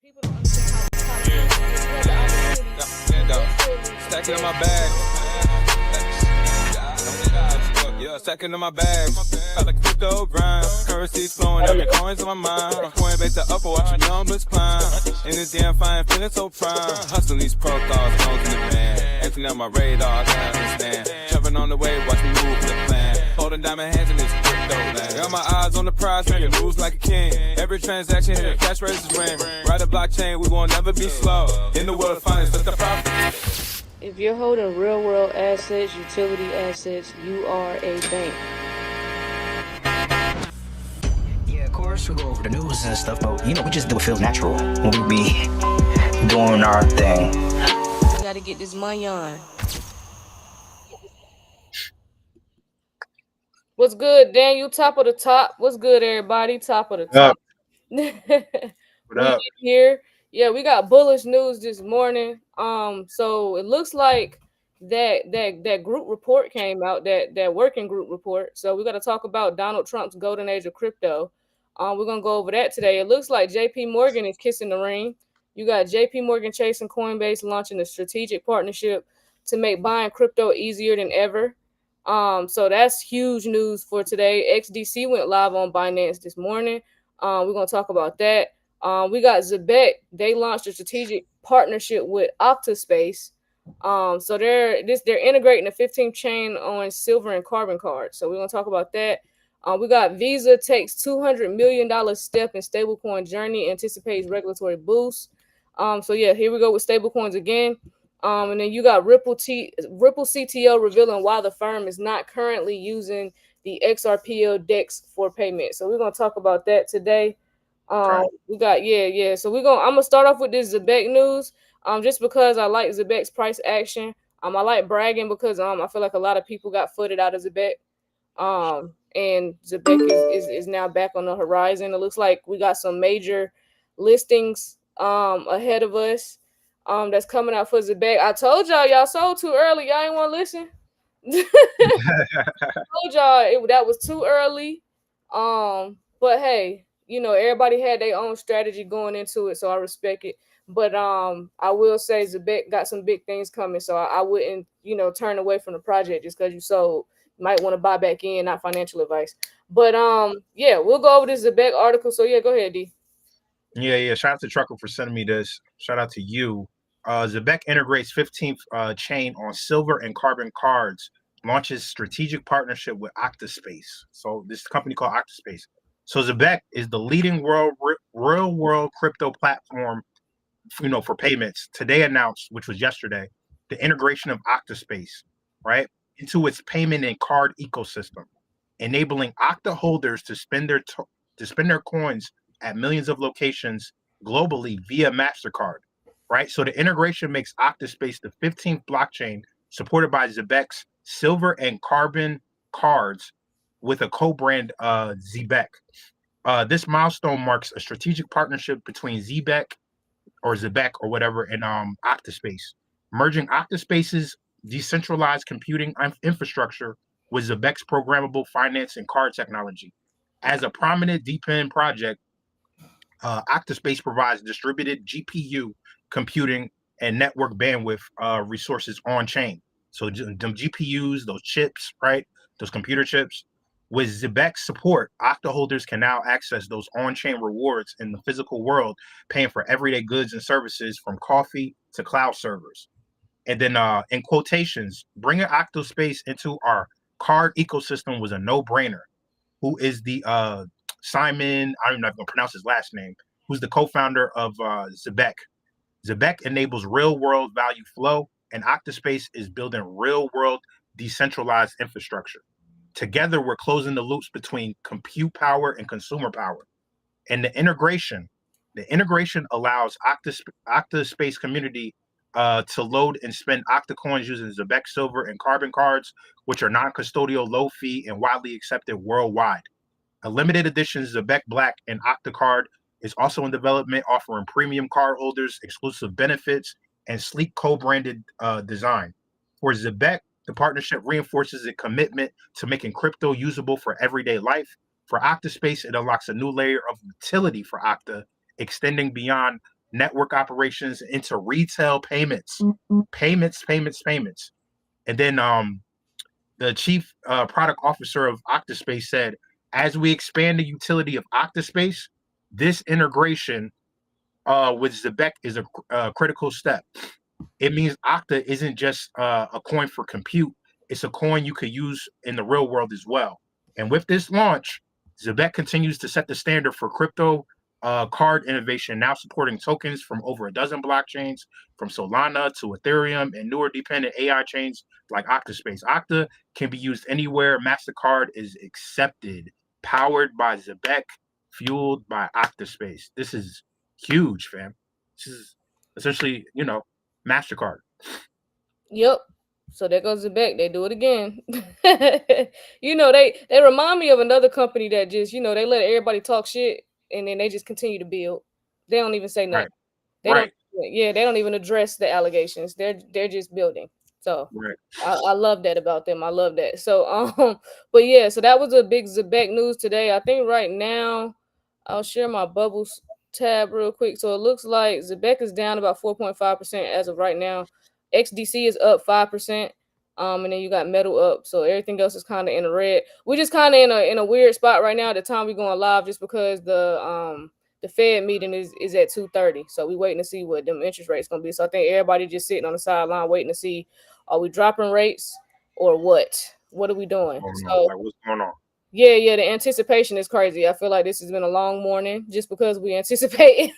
People don't understand how you had the opportunity. Stacking in my bag. Yeah, stacking in my bag. I like crypto grind. Currency's flowing, every coins on my mind. From Coinbase to upper, watch your numbers climb. In this damn fine, feeling so prime. Hustling these pro thoughts, knows in the van. Emptying out my radar, I can't understand. Jumping on the wave, watch me move the plan. Holding diamond hands in this crypto land. Got my eyes on the prize, making moves like a king. Every transaction hit a cash raises ring. Ride a blockchain, we won't never be slow. In the world of finance, let the profit. If you're holding real world assets, utility assets, you are a bank. Yeah, of course, we go over the news and stuff, but we just do what feels natural when we be doing our thing. We gotta get this money on. What's good, Dan? You top of the top. What's good, everybody? Top of the top. What up? Here. Yeah, we got bullish news this morning. So it looks like that group report came out, that working group report. So we got to talk about Donald Trump's golden age of crypto. We're gonna go over that today. It looks like JP Morgan is kissing the ring. You got JP Morgan Chase and Coinbase launching a strategic partnership to make buying crypto easier than ever. So that's huge news for today. XDC went live on Binance this morning. We're gonna talk about that. We got Zebec. They launched a strategic partnership with Octaspace. So they're integrating the 15th chain on silver and carbon cards. So we're gonna talk about that. We got Visa takes $200 million step in stablecoin journey, anticipates regulatory boost. So yeah, here we go with stablecoins again. And then you got Ripple CTO revealing why the firm is not currently using the XRPL DEX for payment. So we're gonna talk about that today. We got so I'm gonna start off with this Zebec news. Just because I like Zebec's price action. I like bragging because I feel like a lot of people got footed out of Zebec. And Zebec is now back on the horizon. It looks like we got some major listings ahead of us that's coming out for Zebec. I told y'all sold too early. Y'all ain't want to listen. I told y'all that was too early. But hey, everybody had their own strategy going into it, so I respect it. But I will say Zebec got some big things coming, so I wouldn't, turn away from the project just because you sold. You might want to buy back in, not financial advice. But we'll go over this Zebec article. So yeah, go ahead, D. Yeah. Shout out to Trucker for sending me this. Shout out to you. Zebec integrates 15th chain on silver and carbon cards, launches strategic partnership with Octaspace. So this company called Octaspace. So Zebec is the leading real world crypto platform, for payments. Today announced, which was yesterday, the integration of Octaspace, right, into its payment and card ecosystem, enabling Octa holders to spend their coins at millions of locations globally via MasterCard, right? So the integration makes Octaspace the 15th blockchain supported by Zebec's silver and carbon cards with a co-brand Zebec. This milestone marks a strategic partnership between Zebec or whatever and Octaspace, merging Octaspace's decentralized computing infrastructure with Zebec's programmable finance and card technology. As a prominent DePIN project, Octaspace provides distributed GPU computing and network bandwidth resources on chain. So them GPUs, those chips, right? Those computer chips. With Zebec's support, Octa holders can now access those on-chain rewards in the physical world, paying for everyday goods and services from coffee to cloud servers. And then in quotations, bringing Octaspace into our card ecosystem was a no-brainer. Who is the Simon, I don't even know if I'm going to pronounce his last name, who's the co-founder of Zebec. Zebec enables real-world value flow, and Octaspace is building real-world decentralized infrastructure. Together, we're closing the loops between compute power and consumer power. And the integration allows Octaspace community to load and spend Octa coins using Zebec silver and carbon cards, which are non-custodial, low fee, and widely accepted worldwide. A limited edition Zebec Black and Octa card is also in development, offering premium card holders exclusive benefits and sleek co-branded design. For Zebec, the partnership reinforces a commitment to making crypto usable for everyday life. For Octaspace, it unlocks a new layer of utility for Octa, extending beyond network operations into retail payments, payments. And then the chief product officer of Octaspace said, as we expand the utility of Octaspace, this integration with Zebec is a critical step. It means Octa isn't just a coin for compute. It's a coin you could use in the real world as well. And with this launch, Zebec continues to set the standard for crypto card innovation, now supporting tokens from over a dozen blockchains, from Solana to Ethereum and newer dependent AI chains like Octaspace. Octa can be used anywhere. MasterCard is accepted, powered by Zebec, fueled by Octaspace. This is huge, fam. This is essentially, MasterCard. Yep. So there goes the back. They do it again. They remind me of another company that just, they let everybody talk shit and then they just continue to build. They don't even say nothing. Right. They Right. they don't even address the allegations. They're just building. So Right. I love that about them. I love that. So but yeah, so that was a big Zebec news today. I think right now I'll share my bubbles tab real quick. So it looks like Zebec is down about 4.5% as of right now. XDC is up 5%. And then you got metal up. So everything else is kind of in the red. We're just kind of in a weird spot right now at the time we're going live, just because the Fed meeting is at 2:30. So we waiting to see what them interest rates gonna be. So I think everybody just sitting on the sideline waiting to see, are we dropping rates or what? What are we doing? Oh, no. So Like, what's going on? yeah, the anticipation is crazy. I feel like this has been a long morning just because we anticipate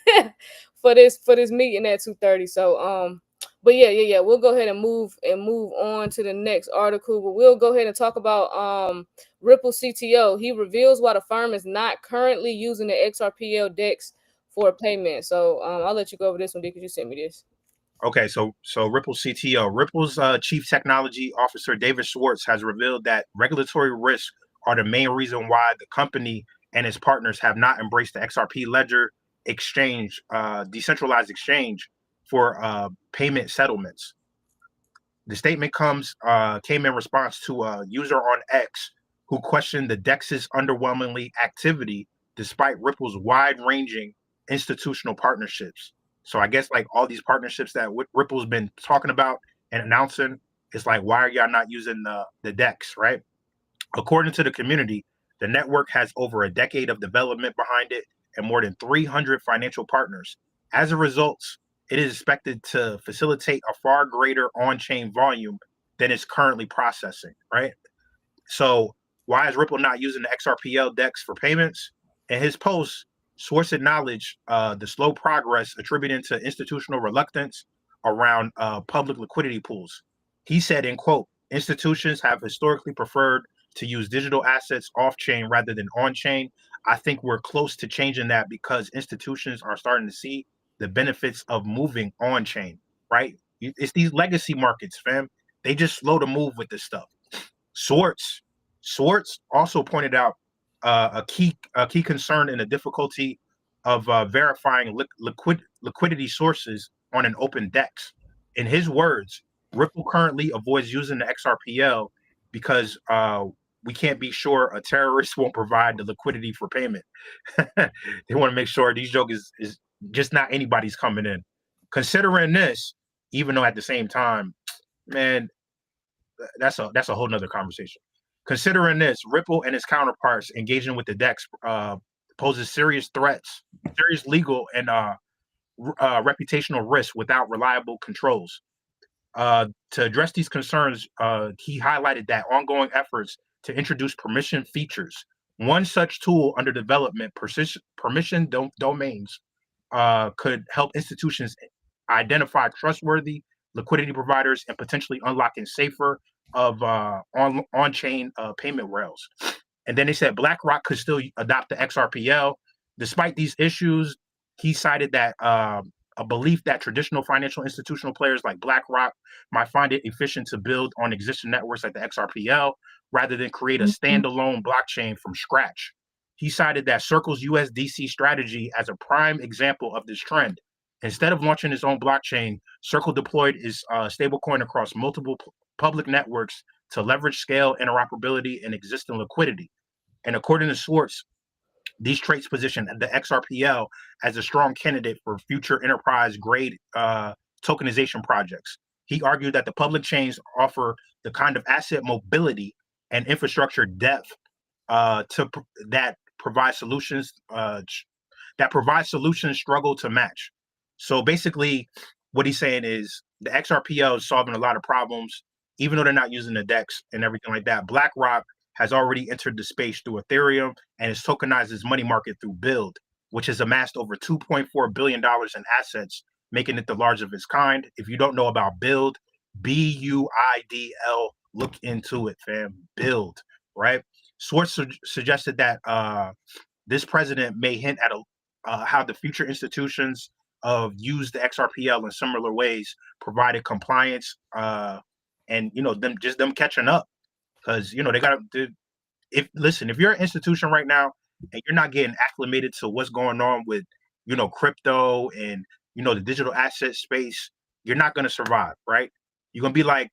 for this meeting at 2:30. So but yeah. We'll go ahead and move on to the next article. But we'll go ahead and talk about Ripple CTO. He reveals why the firm is not currently using the XRPL DEX for payment. So I'll let you go over this one because you sent me this. Okay, so Ripple CTO, Ripple's chief technology officer David Schwartz has revealed that regulatory risks are the main reason why the company and its partners have not embraced the XRP Ledger exchange, decentralized exchange for payment settlements. The statement came in response to a user on X who questioned the DEX's underwhelmingly activity despite Ripple's wide-ranging institutional partnerships. So I guess like all these partnerships that Ripple's been talking about and announcing, it's like, why are y'all not using the DEX, right? According to the community, the network has over a decade of development behind it and more than 300 financial partners. As a result, it is expected to facilitate a far greater on-chain volume than it's currently processing, right? So why is Ripple not using the XRPL DEX for payments? In his post, Schwartz acknowledged the slow progress attributing to institutional reluctance around public liquidity pools. He said, in quote, institutions have historically preferred to use digital assets off-chain rather than on-chain. I think we're close to changing that because institutions are starting to see the benefits of moving on-chain, right? It's these legacy markets, fam. They just slow to move with this stuff. Schwartz also pointed out a key concern in the difficulty of verifying liquidity sources on an open DEX. In his words, Ripple currently avoids using the XRPL because we can't be sure a terrorist won't provide the liquidity for payment. They want to make sure these jokes is just not anybody's coming in. Considering this, even though at the same time, man, that's a whole nother conversation. Considering this, Ripple and its counterparts engaging with the DEX poses serious threats, serious legal and reputational risks without reliable controls. To address these concerns, he highlighted that ongoing efforts to introduce permission features. One such tool under development, permission domains, could help institutions identify trustworthy liquidity providers and potentially unlocking safer of on-chain payment rails. And then they said BlackRock could still adopt the XRPL. Despite these issues, he cited that a belief that traditional financial institutional players like BlackRock might find it efficient to build on existing networks like the XRPL rather than create a standalone blockchain from scratch. He cited that Circle's USDC strategy as a prime example of this trend. Instead of launching its own blockchain, Circle deployed its stablecoin across multiple public networks to leverage scale, interoperability, and existing liquidity. And according to Schwartz, These traits position the XRPL as a strong candidate for future enterprise-grade tokenization projects. He argued that the public chains offer the kind of asset mobility and infrastructure depth to that provide solutions struggle to match. So basically, what he's saying is the XRPL is solving a lot of problems, even though they're not using the DEX and everything like that. BlackRock has already entered the space through Ethereum and has tokenized its money market through Build, which has amassed over $2.4 billion in assets, making it the largest of its kind. If you don't know about Build, BUIDL, look into it, fam. Build, right? Swartz suggested that this president may hint at how the future institutions of use the XRPL in similar ways, provided compliance, and them catching up, because they got to. If you're an institution right now and you're not getting acclimated to what's going on with crypto and the digital asset space, you're not going to survive, right? You're going to be like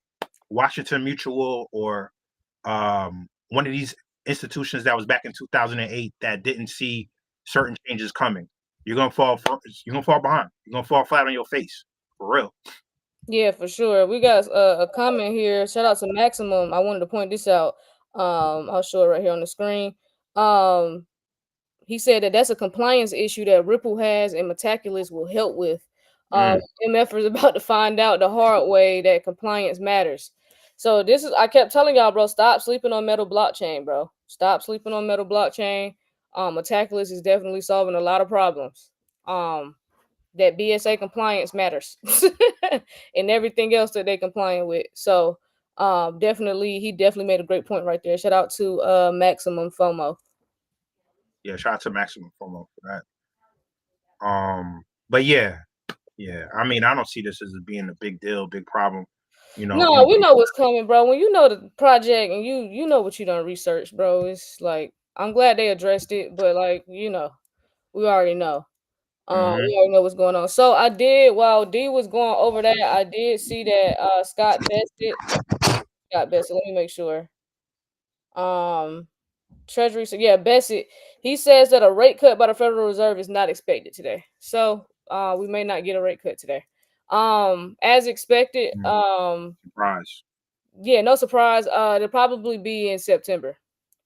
Washington Mutual or one of these institutions that was back in 2008 that didn't see certain changes coming. You're gonna fall behind. You're gonna fall flat on your face, for real. Yeah, for sure. We got a comment here. Shout out to Maximum. I wanted to point this out. I'll show it right here on the screen. He said that that's a compliance issue that Ripple has and Metaculus will help with. MF is about to find out the hard way that compliance matters. So I kept telling y'all, bro, stop sleeping on Metal blockchain, bro. Stop sleeping on Metal blockchain. Metaculus is definitely solving a lot of problems. That BSA compliance matters and everything else that they complying with. So he definitely made a great point right there. Shout out to Maximum FOMO. Yeah, shout out to Maximum FOMO for that. But yeah. I mean, I don't see this as being a big deal, big problem. No, we know what's coming, bro. When you know the project and you know what you done research, bro. It's like I'm glad they addressed it, but like we already know. We already know what's going on. So I did, while D was going over that, I did see that Scott Besset. Let me make sure. Treasury. So yeah, Besset. He says that a rate cut by the Federal Reserve is not expected today. So we may not get a rate cut today. As expected. Surprise. Yeah, no surprise. They'll probably be in September.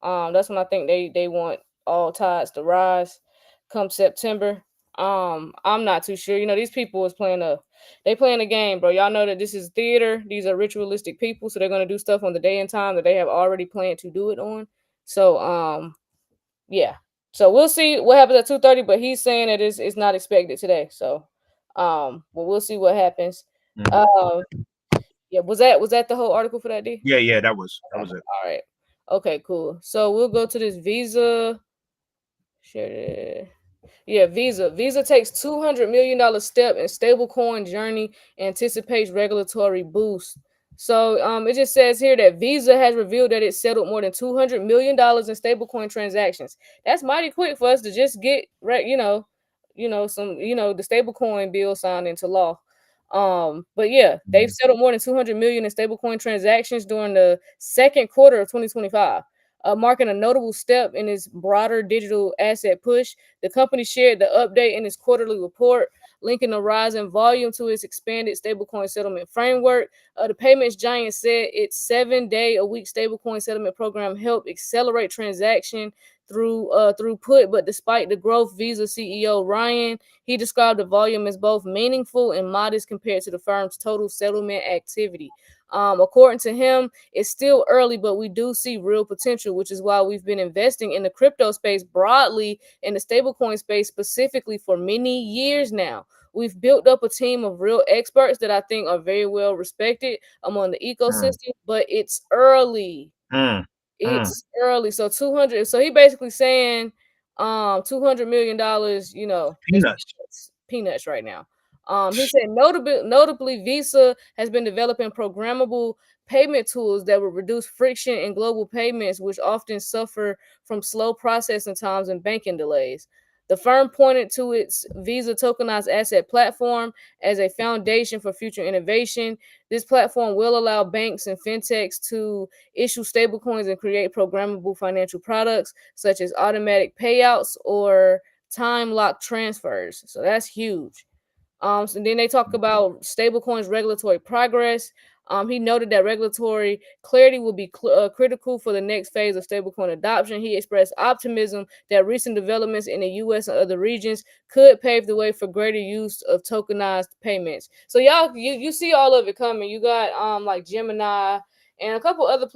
That's when I think they want all tides to rise come September. I'm not too sure. These people is playing a game, bro. Y'all know that this is theater. These are ritualistic people, so they're gonna do stuff on the day and time that they have already planned to do it on. So yeah. So we'll see what happens at 2:30, but he's saying that it's not expected today. So well, we'll see what happens. Yeah, was that the whole article for that, D? Yeah, that was it. All right. Okay, cool. So we'll go to this Visa. Share it. Yeah, Visa. Visa takes $200 million step in stablecoin journey, anticipates regulatory boost. So it just says here that Visa has revealed that it settled more than $200 million in stablecoin transactions. That's mighty quick for us to just get some the stablecoin bill signed into law. But yeah, they've settled more than 200 million in stablecoin transactions during the second quarter of 2025. Marking a notable step in its broader digital asset push. The company shared the update in its quarterly report, linking the rise in volume to its expanded stablecoin settlement framework. The payments giant said its 7-day-a-week stablecoin settlement program helped accelerate transaction throughput. But despite the growth, Visa CEO Ryan, he described the volume as both meaningful and modest compared to the firm's total settlement activity. According to him, it's still early, but we do see real potential, which is why we've been investing in the crypto space broadly, in the stablecoin space specifically, for many years now. We've built up a team of real experts that I think are very well respected among the ecosystem, but it's early. It's early. So 200. So he basically saying $200 million, peanuts right now. He said notably, Visa has been developing programmable payment tools that will reduce friction in global payments, which often suffer from slow processing times and banking delays. The firm pointed to its Visa tokenized asset platform as a foundation for future innovation. This platform will allow banks and fintechs to issue stablecoins and create programmable financial products such as automatic payouts or time locked transfers. So that's huge. So then they talk about stablecoins regulatory progress. He noted that regulatory clarity will be critical for the next phase of stablecoin adoption. He expressed optimism that recent developments in the U.S. and other regions could pave the way for greater use of tokenized payments. So y'all, you see all of it coming. You got like Gemini and a couple other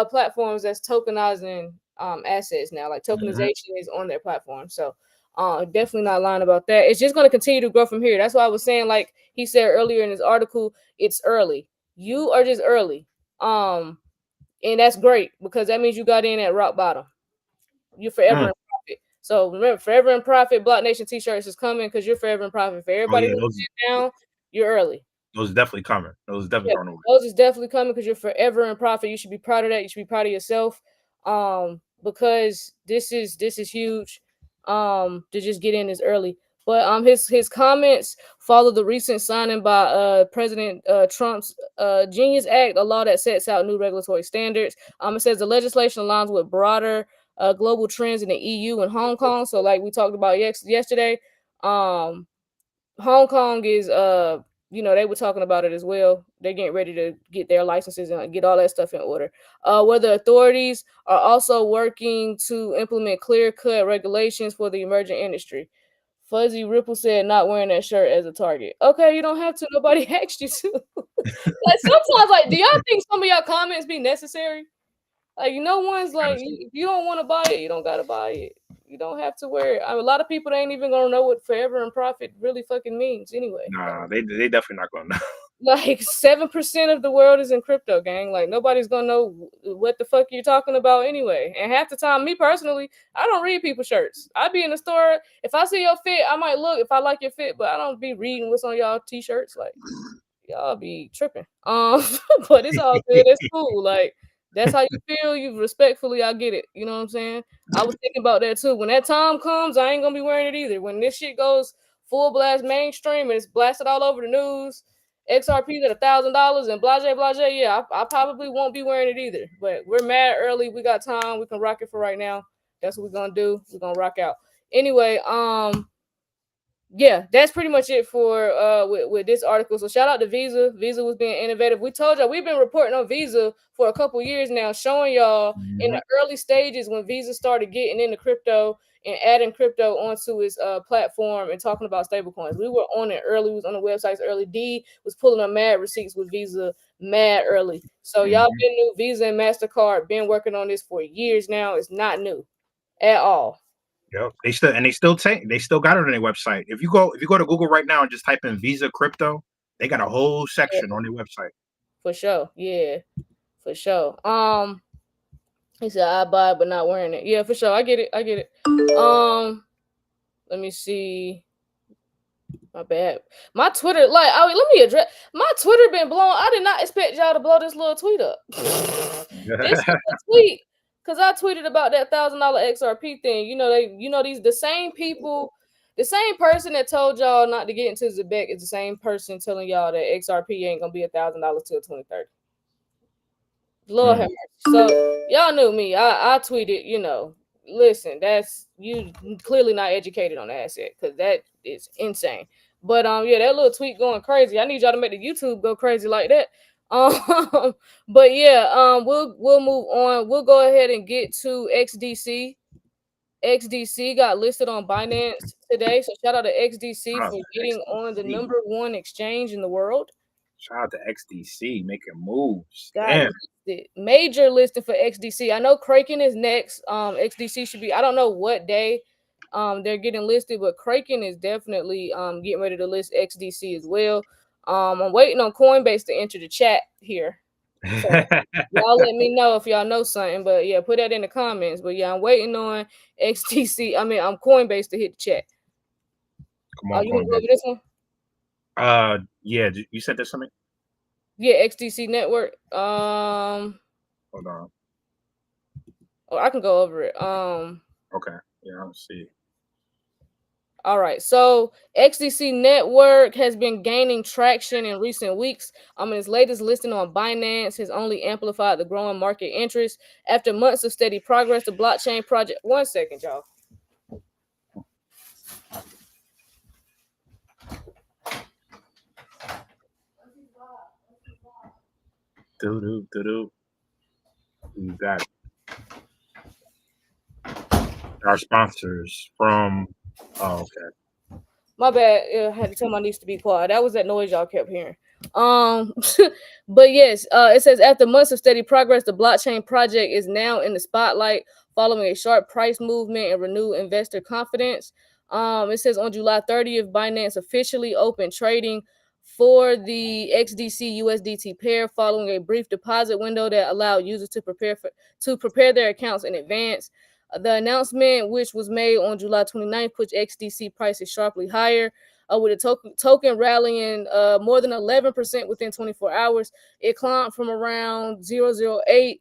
platforms that's tokenizing assets now. Like tokenization is on their platform. So definitely not lying about that. It's just going to continue to grow from here. That's why I was saying, like he said earlier in his article, it's early. You are just early. And that's great because that means you got in at rock bottom. You're forever in profit. So remember, forever in profit. Block Nation t-shirts is coming because you're forever in profit. For everybody who's down, you're early. Those are definitely coming. Those definitely Yeah, going over. those is definitely coming because you're forever in profit. You should be proud of that. You should be proud of yourself. Because this is huge. To just get in this early. But his comments follow the recent signing by President Trump's Genius Act, a law that sets out new regulatory standards. It says the legislation aligns with broader global trends in the EU and Hong Kong. So, like we talked about yesterday, Hong Kong is they were talking about it as well. They're getting ready to get their licenses and get all that stuff in order. Where the authorities are also working to implement clear-cut regulations for the emerging industry. Fuzzy Ripple said not wearing that shirt as a target. Okay, you don't have to. Nobody asked you to. Like sometimes, like, do y'all think some of y'all comments be necessary? Like, one's like, if you don't want to buy it, you don't gotta buy it. You don't have to wear it. I mean, a lot of people ain't even gonna know what forever and profit really fucking means anyway. Nah, they definitely not gonna know. Like 7% of the world is in crypto, gang. Like nobody's gonna know what the fuck you're talking about anyway. And half the time, me personally, I don't read people's shirts. I be in the store. If I see your fit, I might look if I like your fit, but I don't be reading what's on y'all t-shirts. Like y'all be tripping. But it's all good. It's cool. Like that's how you feel. You respectfully, I get it. You know what I'm saying? I was thinking about that too. When that time comes, I ain't gonna be wearing it either. When this shit goes full blast mainstream and it's blasted all over the news, XRP at $1,000 and blase. Yeah, I probably won't be wearing it either. But we're mad early. We got time. We can rock it for right now. That's what we're gonna do. We're gonna rock out. Anyway, yeah, that's pretty much it for with this article. So shout out to Visa. Visa was being innovative. We told y'all we've been reporting on Visa for a couple years now, showing y'all in the early stages when Visa started getting into crypto and adding crypto onto its platform and talking about stablecoins. We were on it early. We was on the websites early. D was pulling up mad receipts with Visa mad early. So y'all been new. Visa and MasterCard been working on this for years now. It's not new at all. Yep. They still got it on their website. If you go to Google right now and just type in Visa crypto, they got a whole section on their website. For sure. Yeah. For sure. He said I buy it but not wearing it. Yeah, for sure. I get it. Let me see. My bad. My Twitter, like, let me address my Twitter been blown. I did not expect y'all to blow this little tweet up. This tweet. Because I tweeted about that $1,000 XRP thing. The same people, the same person that told y'all not to get into Zebec is the same person telling y'all that XRP ain't gonna be $1,000 till 2030. Lord have mercy. So y'all knew me. I tweeted, listen, that's you clearly not educated on the asset because that is insane. But yeah, that little tweet going crazy. I need y'all to make the YouTube go crazy like that. But yeah, we'll move on. We'll go ahead and get to XDC. XDC got listed on Binance today, so shout out to XDC for getting on the #1 exchange in the world. Shout out to XDC making moves. Major listing for XDC. I know Kraken is next. XDC should be. I don't know what day they're getting listed, but Kraken is definitely getting ready to list XDC as well. I'm waiting on Coinbase to enter the chat here. So y'all let me know if y'all know something, but yeah, put that in the comments. But yeah, I'm waiting on XDC. I'm Coinbase to hit the chat. Come on, you want to go over this one? Yeah, you said there's something. Yeah, XDC network. Hold on. Oh, I can go over it. Okay. Yeah, I'll see. All right, so XDC Network has been gaining traction in recent weeks. Its latest listing on Binance has only amplified the growing market interest. After months of steady progress, the blockchain project. 1 second, y'all. Do. You got our sponsors from. Oh, okay. My bad. I had to tell my niece to be quiet. That was that noise y'all kept hearing. But yes, it says after months of steady progress, the blockchain project is now in the spotlight following a sharp price movement and renewed investor confidence. It says on July 30th, Binance officially opened trading for the XDC USDT pair following a brief deposit window that allowed users to prepare their accounts in advance. The announcement, which was made on July 29th, pushed XDC prices sharply higher, with the token rallying more than 11% within 24 hours. It climbed from around 0.008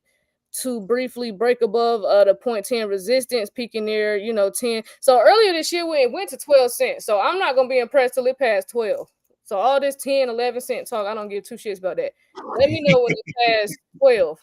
to briefly break above the 0.10 resistance, peaking near 10. So earlier this year, it went to 12 cents. So I'm not going to be impressed till it passed 12. So all this 10, 11 cent talk, I don't give two shits about that. Let me know when it passed 12.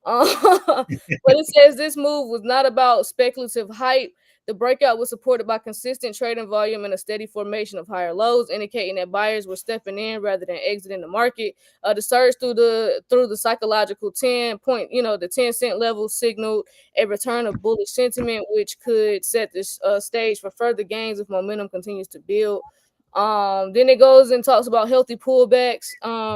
But it says this move was not about speculative hype. The breakout was supported by consistent trading volume and a steady formation of higher lows, indicating that buyers were stepping in rather than exiting the market. The surge through the psychological 10 point, the 10-cent level signaled a return of bullish sentiment, which could set the stage for further gains if momentum continues to build. Then it goes and talks about healthy pullbacks.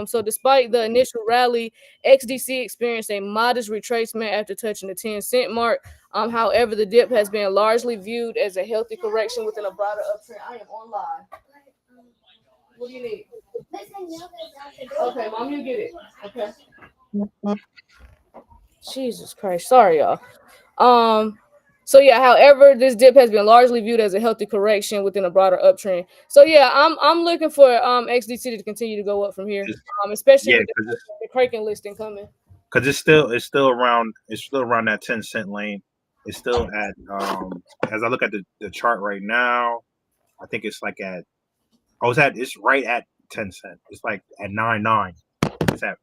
So despite the initial rally, XDC experienced a modest retracement after touching the 10-cent mark. However, the dip has been largely viewed as a healthy correction within a broader uptrend. I am on live. What do you need? Okay, mom, you get it. Okay. Jesus Christ. Sorry, y'all. So yeah, however, this dip has been largely viewed as a healthy correction within a broader uptrend. So yeah, I'm looking for XDC to continue to go up from here. Especially with the Kraken listing coming. Because it's still around that 10-cent lane. It's still at as I look at the chart right now, I think it's like it's right at 10 cents. It's like at 99. It's at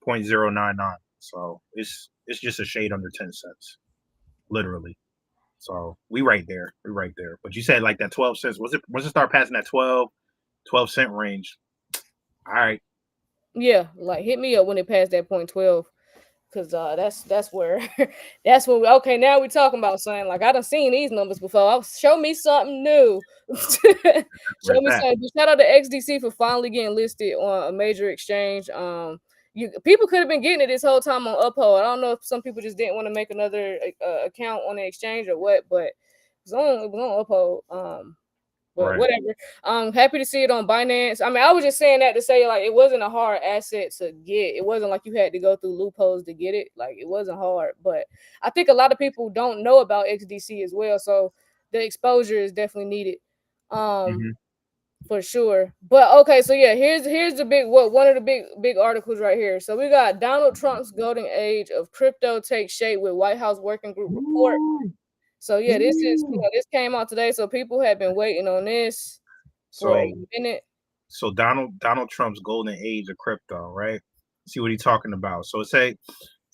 0.099. So it's just a shade under 10 cents. Literally. So we right there. But you said like that 12 cents. Once it start passing that 12 cent range. All right. Yeah, like hit me up when it passed that 0.12. Cause that's where that's when okay, now we're talking about something like I done seen these numbers before. Show me something new. Show me something. Shout out to XDC for finally getting listed on a major exchange. People could have been getting it this whole time on Uphold. I don't know if some people just didn't want to make another account on the exchange or what, but it was on Uphold. But whatever. I'm happy to see it on Binance. I mean, I was just saying that to say like it wasn't a hard asset to get. It wasn't like you had to go through loopholes to get it. Like it wasn't hard. But I think a lot of people don't know about XDC as well. So the exposure is definitely needed. For sure. But okay, so yeah, here's the one of the big articles right here. So we got Donald Trump's golden age of crypto takes shape with White House working group report. So yeah, this came out today. So people have been waiting on this for a minute. So Donald Trump's golden age of crypto, right? See what he's talking about. So it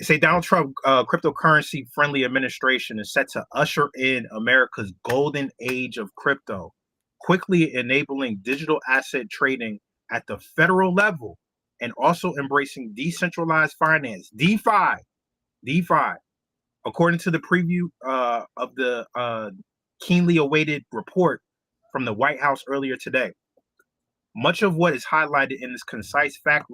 say Donald Trump cryptocurrency friendly administration is set to usher in America's golden age of crypto, quickly enabling digital asset trading at the federal level and also embracing decentralized finance, DeFi. According to the preview of the keenly awaited report from the White House earlier today, much of what is highlighted in this concise fact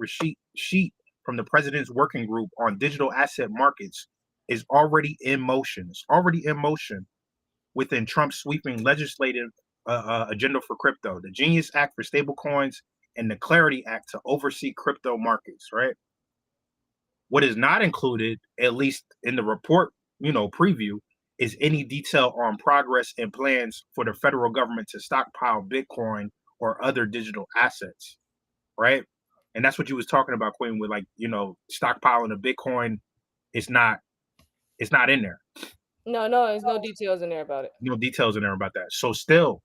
sheet from the president's working group on digital asset markets is already in motion. It's already in motion within Trump's sweeping legislative agenda for crypto, the Genius Act for stablecoins, and the Clarity Act to oversee crypto markets, right? What is not included, at least in the report, preview, is any detail on progress and plans for the federal government to stockpile Bitcoin or other digital assets, right? And that's what you was talking about, Queen, with like, stockpiling of Bitcoin. It's not in there. No, there's no details in there about it. No details in there about that. So still,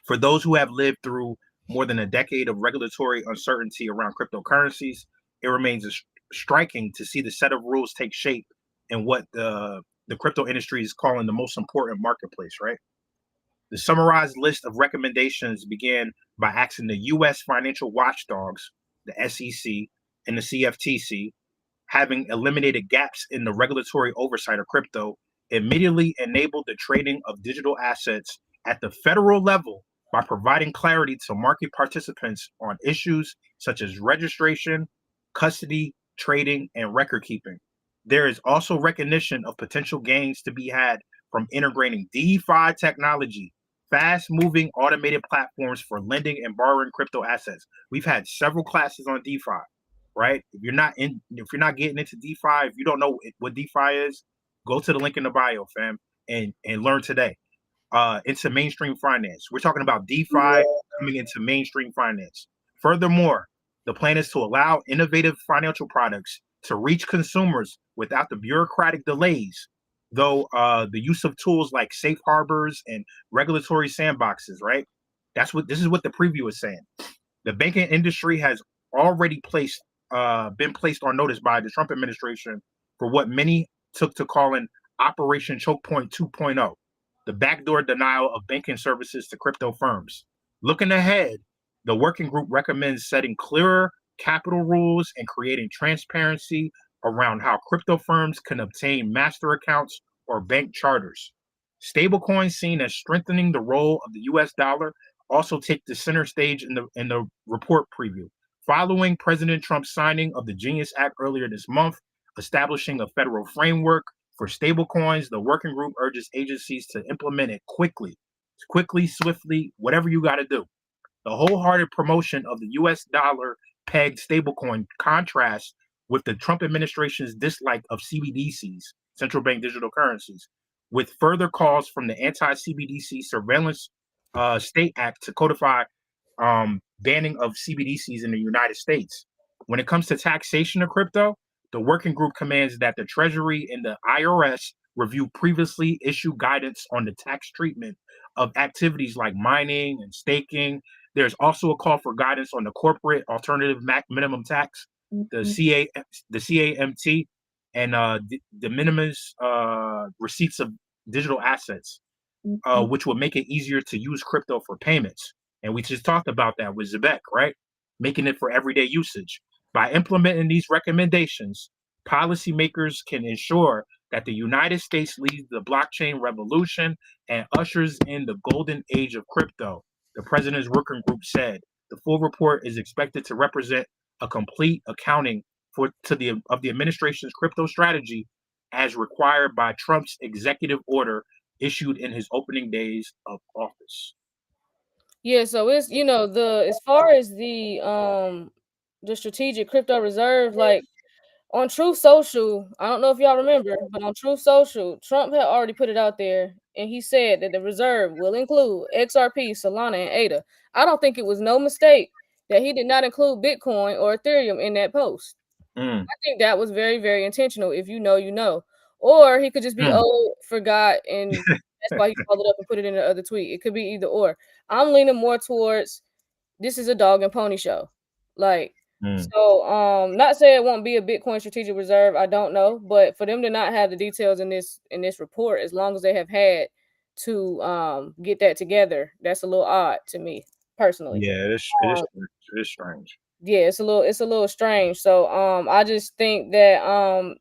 For those who have lived through more than a decade of regulatory uncertainty around cryptocurrencies, it remains striking to see the set of rules take shape in what the crypto industry is calling the most important marketplace, right? The summarized list of recommendations began by asking the U.S. financial watchdogs, the SEC and the CFTC, having eliminated gaps in the regulatory oversight of crypto, immediately enabled the trading of digital assets at the federal level by providing clarity to market participants on issues such as registration, custody, trading, and record keeping. There is also recognition of potential gains to be had from integrating DeFi technology, fast moving automated platforms for lending and borrowing crypto assets. We've had several classes on DeFi, right? If you're not getting into DeFi, if you don't know what DeFi is, go to the link in the bio, fam, and learn today. Into mainstream finance. We're talking about DeFi coming into mainstream finance. Furthermore, the plan is to allow innovative financial products to reach consumers without the bureaucratic delays, though the use of tools like safe harbors and regulatory sandboxes, right? This is what the preview is saying. The banking industry has already been placed on notice by the Trump administration for what many took to calling Operation Choke Point 2.0, the backdoor denial of banking services to crypto firms. Looking ahead, the working group recommends setting clearer capital rules and creating transparency around how crypto firms can obtain master accounts or bank charters. Stablecoins, seen as strengthening the role of the US dollar, also take the center stage in the report preview. Following President Trump's signing of the Genius Act earlier this month, establishing a federal framework for stablecoins, the working group urges agencies to implement it quickly, swiftly, whatever you got to do. The wholehearted promotion of the US dollar pegged stablecoin contrasts with the Trump administration's dislike of CBDCs, central bank digital currencies, with further calls from the anti-CBDC Surveillance State Act to codify banning of CBDCs in the United States. When it comes to taxation of crypto, the working group commands that the Treasury and the IRS review previously issued guidance on the tax treatment of activities like mining and staking. There's also a call for guidance on the corporate alternative minimum tax, the CAMT, and the minimum receipts of digital assets, which would make it easier to use crypto for payments. And we just talked about that with Zebec, right? Making it for everyday usage. By implementing these recommendations, policymakers can ensure that the United States leads the blockchain revolution and ushers in the golden age of crypto, the president's working group said. The full report is expected to represent a complete accounting of the administration's crypto strategy as required by Trump's executive order issued in his opening days of office. Yeah, so it's the as far as the strategic crypto reserve, like on Truth Social, I don't know if y'all remember, but on Truth Social, Trump had already put it out there, and he said that the reserve will include XRP, Solana, and ADA. I don't think it was no mistake that he did not include Bitcoin or Ethereum in that post. I think that was very, very intentional. If you know, you know. Or he could just be old, forgot, and that's why he followed up and put it in the other tweet. It could be either or. I'm leaning more towards this is a dog and pony show. Like, so not saying it won't be a Bitcoin strategic reserve, I don't know, but for them to not have the details in this report, as long as they have had to get that together, that's a little odd to me personally. Yeah, it is strange. Yeah, it's a little strange. So I just think that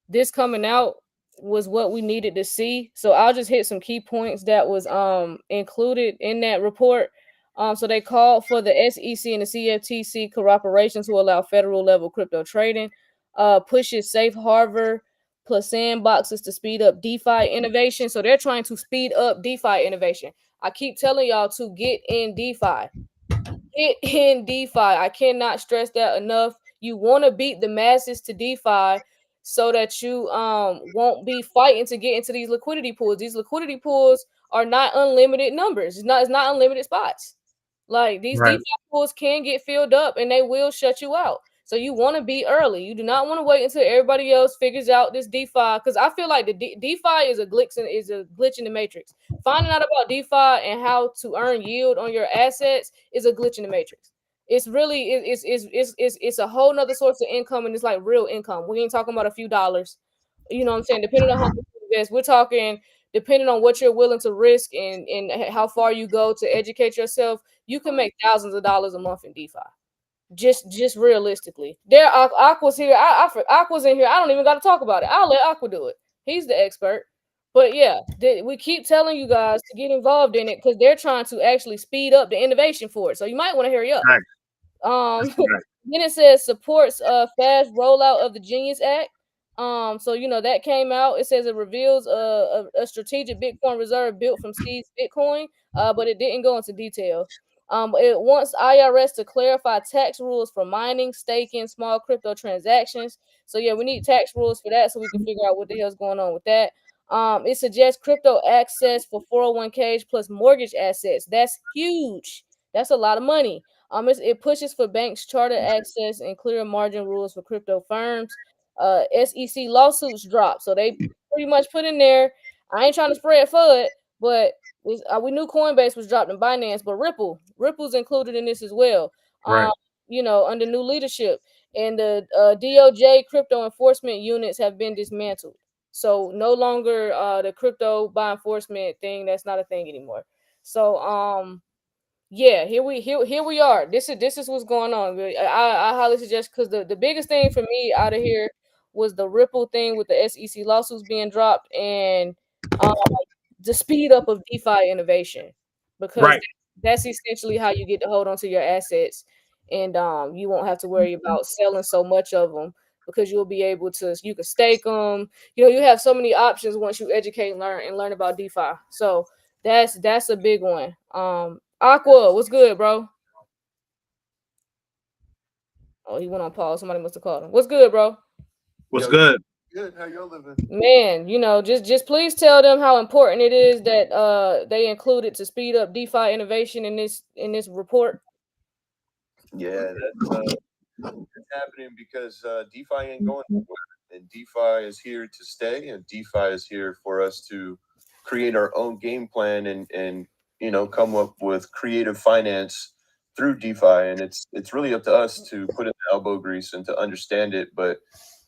this coming out was what we needed to see. So I'll just hit some key points that was included in that report. So they called for the SEC and the CFTC cooperation to allow federal level crypto trading, pushes safe harbor plus sandboxes to speed up DeFi innovation. So they're trying to speed up DeFi innovation. I keep telling y'all to get in DeFi. Get in DeFi. I cannot stress that enough. You want to beat the masses to DeFi so that you won't be fighting to get into these liquidity pools. These liquidity pools are not unlimited numbers. It's not unlimited spots. Like these Right. DeFi pools can get filled up and they will shut you out. So you want to be early. You do not want to wait until everybody else figures out this DeFi, because I feel like the DeFi is a glitch in the matrix. Finding out about DeFi and how to earn yield on your assets is a glitch in the matrix. It's really it's a whole nother source of income, and it's like real income. We ain't talking about a few dollars. You know what I'm saying? Depending on how much you invest, we're talking depending on what you're willing to risk and how far you go to educate yourself, you can make thousands of dollars a month in DeFi. Just realistically. There Aqua's here. Aqua's in here. I don't even got to talk about it. I'll let Aqua do it. He's the expert. But yeah, we keep telling you guys to get involved in it because they're trying to actually speed up the innovation for it. So you might want to hurry up. Right. Then it says supports fast rollout of the Genius Act. So you know that came out. It says it reveals a strategic Bitcoin reserve built from seeds Bitcoin, but it didn't go into detail. It wants IRS to clarify tax rules for mining, staking, small crypto transactions. So yeah, we need tax rules for that so we can figure out what the hell's going on with that. It suggests crypto access for 401ks plus mortgage assets. That's huge. That's a lot of money. It pushes for banks charter access and clear margin rules for crypto firms. SEC lawsuits drop, so they pretty much put in there. I ain't trying to spread FUD, but we knew Coinbase was dropped in Binance, but Ripple's included in this as well. Right. You know, under new leadership, and the DOJ crypto enforcement units have been dismantled. So no longer the crypto by enforcement thing. That's not a thing anymore. So yeah, here we are. This is what's going on. I highly suggest, because the biggest thing for me out of here was the Ripple thing with the SEC lawsuits being dropped, and the speed up of DeFi innovation, because Right. that's essentially how you get to hold on to your assets, and you won't have to worry about selling so much of them, because you'll be able to, you can stake them. You know, you have so many options once you educate and learn about DeFi. So that's a big one. Aqua, what's good, bro? Oh, he went on pause. Somebody must have called him. What's good, bro? What's good? Good. How y'all living? Man, you know, just please tell them how important it is that they included to speed up DeFi innovation in this report. Yeah, that's happening because DeFi ain't going nowhere, and DeFi is here to stay, and DeFi is here for us to create our own game plan and you know, come up with creative finance through DeFi, and it's really up to us to put in the elbow grease and to understand it. But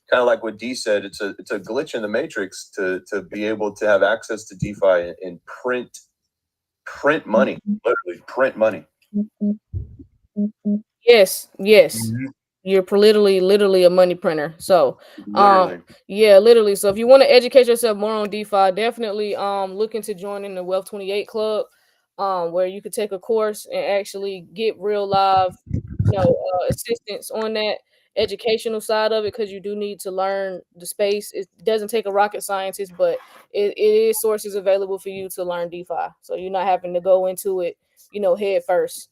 kind of like what D said, it's a glitch in the matrix to be able to have access to DeFi and print money, literally print money. Yes. Mhm. You're literally a money printer. So Literally. yeah, literally. So if you want to educate yourself more on DeFi, definitely look into joining the Wealth 28 Club, where you could take a course and actually get real live, assistance on that educational side of it, because you do need to learn the space. It doesn't take a rocket scientist, but it is sources available for you to learn DeFi. So you're not having to go into it, head first.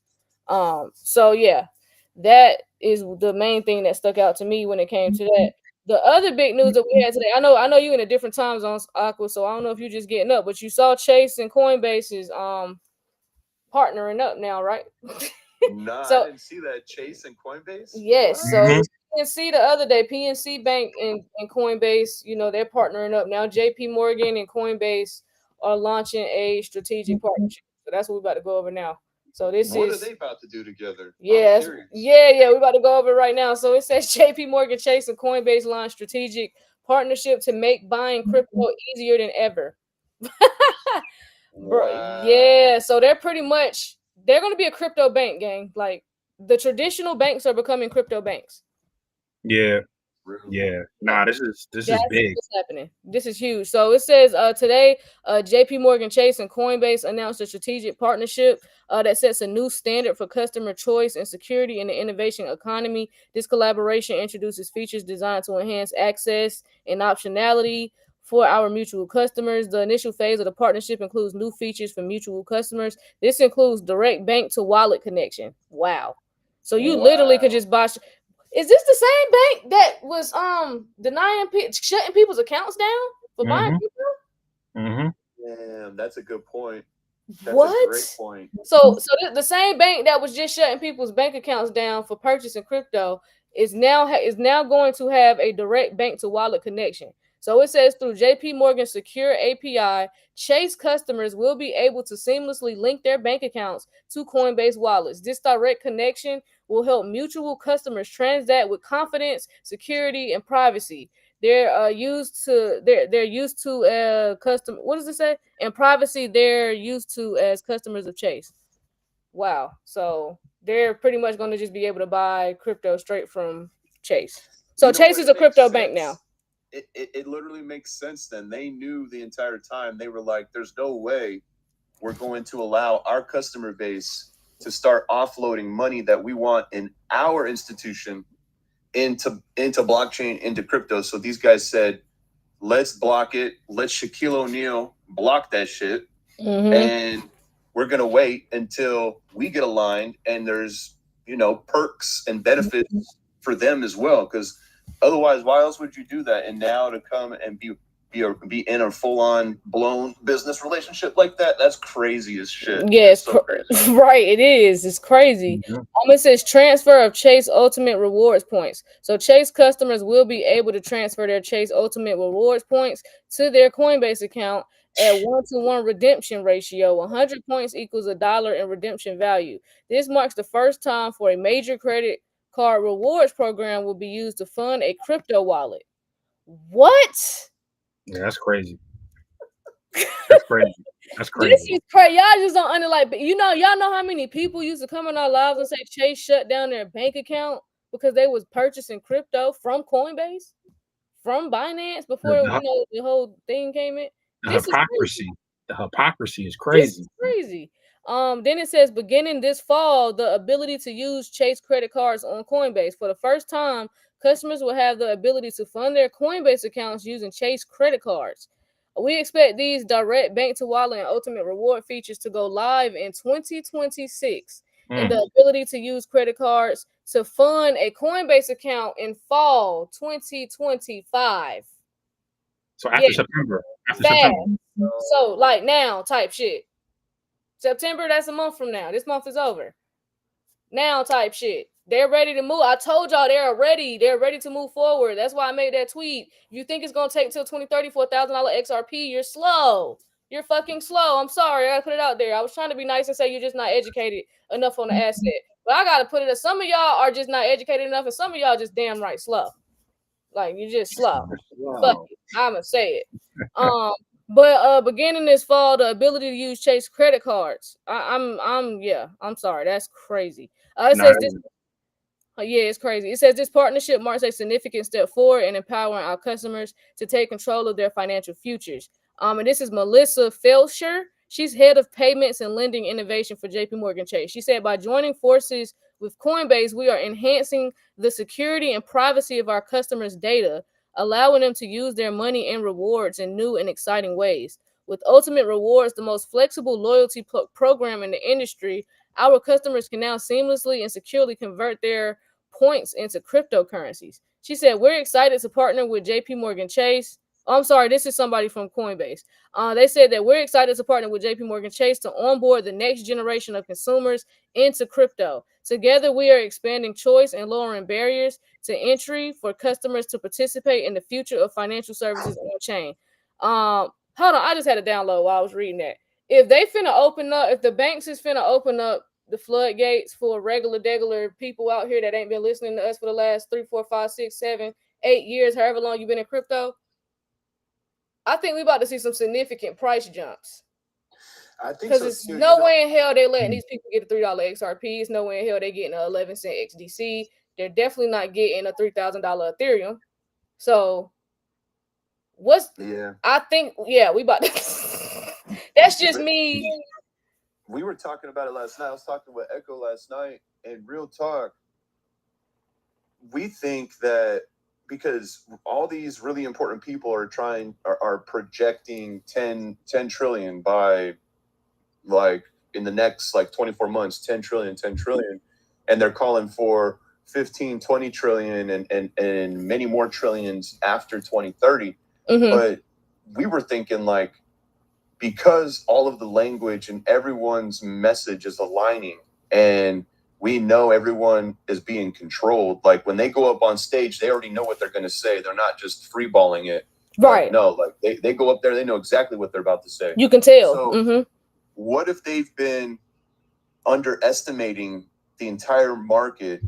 So yeah, that is the main thing that stuck out to me when it came to that. The other big news that we had today, I know you in a different time zone, Aqua, so I don't know if you're just getting up, but you saw Chase and Coinbase is partnering up now, right? No, So I didn't see that. Chase and Coinbase? yes, What? so Mhm. PNC the other day, PNC Bank and Coinbase, they're partnering up now. JP Morgan and Coinbase are launching a strategic partnership. So that's what we're about to go over now. So this What is are they about to do together? yeah, I'm curious. yeah, we're about to go over it right now. So it says JP Morgan Chase and Coinbase launched strategic partnership to make buying crypto easier than ever. Bro, Wow. yeah, so they're going to be a crypto bank, gang. Like the traditional banks are becoming crypto banks. Yeah. Really? Yeah. Nah, this is That's big. what's happening. This is huge. So it says today, JP Morgan Chase and Coinbase announced a strategic partnership that sets a new standard for customer choice and security in the innovation economy. This collaboration introduces features designed to enhance access and optionality for our mutual customers. The initial phase of the partnership includes new features for mutual customers. This includes direct bank to wallet connection. Wow. So you literally could just buy. Is this the same bank that was shutting people's accounts down for buying Mhm. crypto? Mhm. Damn, that's a good point. That's What? a great point. So the same bank that was just shutting people's bank accounts down for purchasing crypto is now going to have a direct bank to wallet connection. So it says through JP Morgan's secure API, Chase customers will be able to seamlessly link their bank accounts to Coinbase wallets. This direct connection will help mutual customers transact with confidence, security, and privacy. They're used to custom. What does it say? And privacy, they're used to as customers of Chase. Wow. So they're pretty much going to just be able to buy crypto straight from Chase. So Chase is a crypto bank now. It literally makes sense then. They knew the entire time. They were like, there's no way we're going to allow our customer base to start offloading money that we want in our institution into blockchain, into crypto. So these guys said, let's block it. Let Shaquille O'Neal block that shit. And we're going to wait until we get aligned and there's, perks and benefits for them as well. Because otherwise, why else would you do that? And now to come and be in a full-on blown business relationship like that, that's crazy as shit. Yes, right. It is. It's crazy. It says transfer of Chase Ultimate Rewards points. So Chase customers will be able to transfer their Chase Ultimate Rewards points to their Coinbase account at 1-to-1 redemption ratio. 100 points equals $1 in redemption value. This marks the first time for a major credit card rewards program will be used to fund a crypto wallet. What? Yeah, that's crazy. That's crazy. That's crazy. This is crazy. Y'all just don't y'all know how many people used to come in our lives and say Chase shut down their bank account because they was purchasing crypto from Coinbase, from Binance before the whole thing came in. The hypocrisy is crazy. This is crazy. Then it says beginning this fall, the ability to use Chase credit cards on Coinbase. For the first time, customers will have the ability to fund their Coinbase accounts using Chase credit cards. We expect these direct bank to wallet and ultimate reward features to go live in 2026. And the ability to use credit cards to fund a Coinbase account in fall 2025. So after September. So like now type shit. September, that's a month from now. This month is over. Now type shit. They're ready to move. I told y'all they're ready. They're ready to move forward. That's why I made that tweet. If you think it's going to take till 2030 for $1,000 XRP, you're slow. You're fucking slow. I'm sorry. I put it out there. I was trying to be nice and say you're just not educated enough on the asset. But I got to put it up. Some of y'all are just not educated enough and some of y'all just damn right slow. Like, you're just slow. Fuck it. I'm going to say it. But beginning this fall, the ability to use Chase credit cards. I'm sorry. That's crazy. It says this. Yeah, it's crazy. It says this partnership marks a significant step forward in empowering our customers to take control of their financial futures. And this is Melissa Felsher. She's head of payments and lending innovation for JP Morgan Chase. She said, by joining forces with Coinbase, we are enhancing the security and privacy of our customers' data, allowing them to use their money and rewards in new and exciting ways. With Ultimate Rewards, the most flexible loyalty program in the industry, our customers can now seamlessly and securely convert their points into cryptocurrencies. She said, we're excited to partner with JP Morgan Chase. Oh, I'm sorry, this is somebody from Coinbase. They said that we're excited to partner with JP Morgan Chase to onboard the next generation of consumers into crypto. Together, we are expanding choice and lowering barriers to entry for customers to participate in the future of financial services on chain. Hold on, I just had a download while I was reading that. If the banks is finna open up the floodgates for regular people out here that ain't been listening to us for the last 3, 4, 5, 6, 7, 8 years, however long you've been in crypto, I think we about to see some significant price jumps. I think because it's no way in hell they're letting these people get a $3 XRP. It's no way in hell they're getting an 11-cent XDC. They're definitely not getting a $3,000 Ethereum. So I think we about to that's just me. We were talking about it last night. I was talking with Echo last night, and real talk, we think that because all these really important people are projecting 10 trillion by like in the next like 24 months, 10 trillion, and they're calling for 15, 20 trillion and many more trillions after 2030. But we were thinking like, because all of the language and everyone's message is aligning, and we know everyone is being controlled. Like when they go up on stage, they already know what they're going to say. They're not just freeballing it. Right. No, like they go up there, they know exactly what they're about to say. You can tell. So what if they've been underestimating the entire market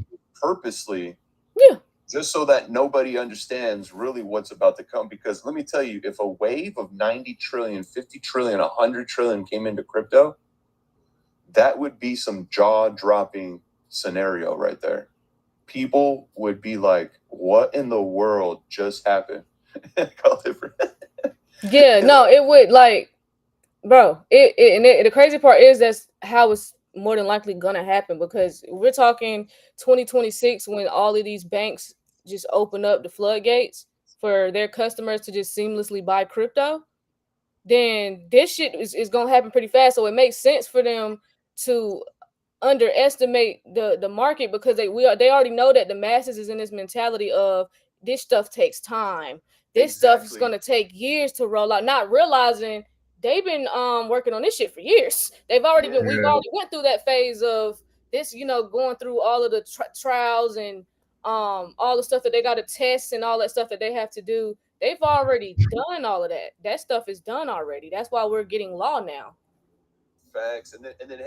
purposely? Yeah. Just so that nobody understands really what's about to come. Because let me tell you, if a wave of 90 trillion, 50 trillion, 100 trillion came into crypto, that would be some jaw-dropping scenario right there. People would be like, what in the world just happened? Yeah, no, it would, like, bro, the crazy part is that's how it's more than likely gonna happen, because we're talking 2026 when all of these banks just open up the floodgates for their customers to just seamlessly buy crypto. Then this shit is gonna happen pretty fast. So it makes sense for them to underestimate the market, because they already know that the masses is in this mentality of this stuff takes time. This stuff is gonna take years to roll out, not realizing they've been working on this shit for years. We've already went through that phase of this, going through all of the trials and all the stuff that they got to test and all that stuff that they have to do. They've already done all of that. That stuff is done already. That's why we're getting law now. Facts. And then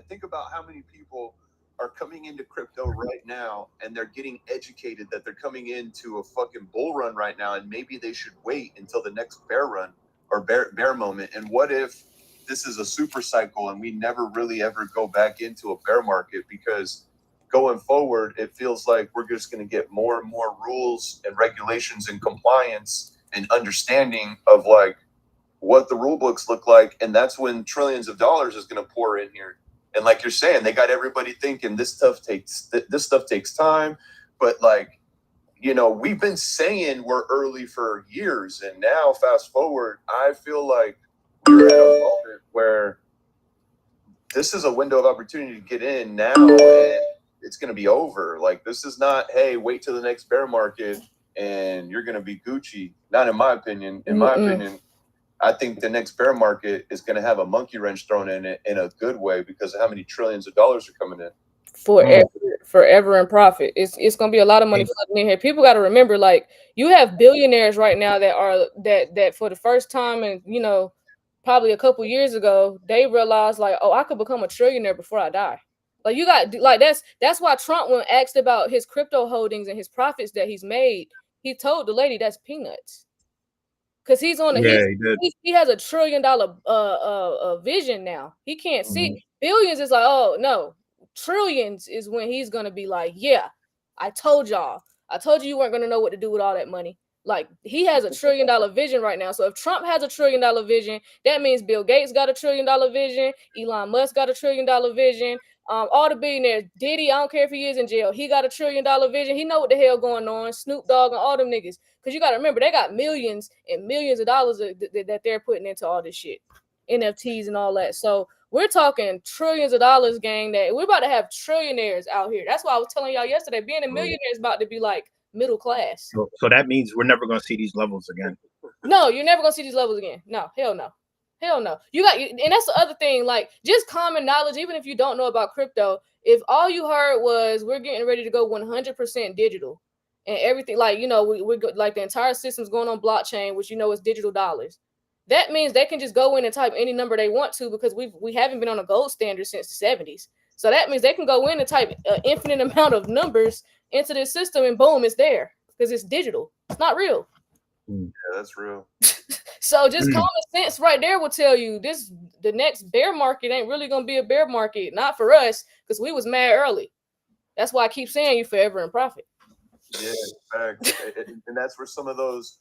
think about how many people are coming into crypto right now and they're getting educated that they're coming into a fucking bull run right now, and maybe they should wait until the next bear run or bear moment. And what if this is a super cycle and we never really ever go back into a bear market? Because going forward, it feels like we're just going to get more and more rules and regulations and compliance and understanding of like what the rule books look like. And that's when trillions of dollars is going to pour in here. And like you're saying, they got everybody thinking this stuff takes time. But like, we've been saying we're early for years, and now fast forward, I feel like we're at a moment where this is a window of opportunity to get in now, and it's going to be over. Like, this is not, hey, wait till the next bear market and you're going to be Gucci. Not in my opinion. In my opinion, I think the next bear market is going to have a monkey wrench thrown in it in a good way, because of how many trillions of dollars are coming in. Forever in profit. It's gonna be a lot of money flooding in here. People got to remember, like, you have billionaires right now that are that for the first time, and probably a couple years ago, they realized like, oh, I could become a trillionaire before I die. Like, you got, like, that's why Trump, when asked about his crypto holdings and his profits that he's made, he told the lady that's peanuts. Because he's on he has $1 trillion vision now. He can't see billions. Is like, oh no, trillions is when he's gonna be like, yeah, I told y'all. I told you weren't gonna know what to do with all that money. Like, he has $1 trillion vision right now. So if Trump has $1 trillion vision, that means Bill Gates got $1 trillion vision. Elon Musk got $1 trillion vision. All the billionaires, Diddy, I don't care if he is in jail, he got $1 trillion vision. He know what the hell going on. Snoop Dogg and all them niggas. Because you got to remember, they got millions and millions of dollars that they're putting into all this shit. NFTs and all that. So we're talking trillions of dollars, gang, that we're about to have trillionaires out here. That's why I was telling y'all yesterday, being a millionaire is about to be like middle class. So that means we're never going to see these levels again. No, you're never going to see these levels again. No, hell no. Hell no. And that's the other thing, like, just common knowledge, even if you don't know about crypto, if all you heard was we're getting ready to go 100% digital and everything, like, we're like the entire system's going on blockchain, which is digital dollars. That means they can just go in and type any number they want to, because we haven't been on a gold standard since the 70s. So that means they can go in and type an infinite amount of numbers into this system, and boom, it's there, because it's digital. It's not real. Yeah, that's real. So just common sense right there will tell you the next bear market ain't really gonna be a bear market. Not for us, because we was mad early. That's why I keep saying you forever in profit. Yeah, fact. And that's where some of those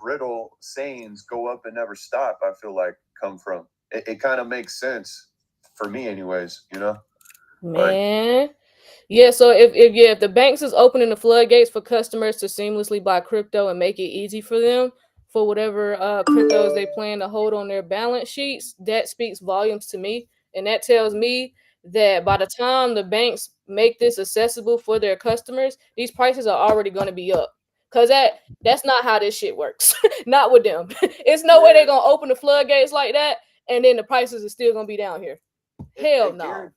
riddle sayings, go up and never stop, I feel like come from. It kind of makes sense for me anyways, Man. Yeah, so if the banks is opening the floodgates for customers to seamlessly buy crypto and make it easy for them for whatever cryptos they plan to hold on their balance sheets, that speaks volumes to me. And that tells me that by the time the banks make this accessible for their customers, these prices are already going to be up. Because that's not how this shit works. Not with them. It's no way they're going to open the floodgates like that, and then the prices are still going to be down here. Hell no.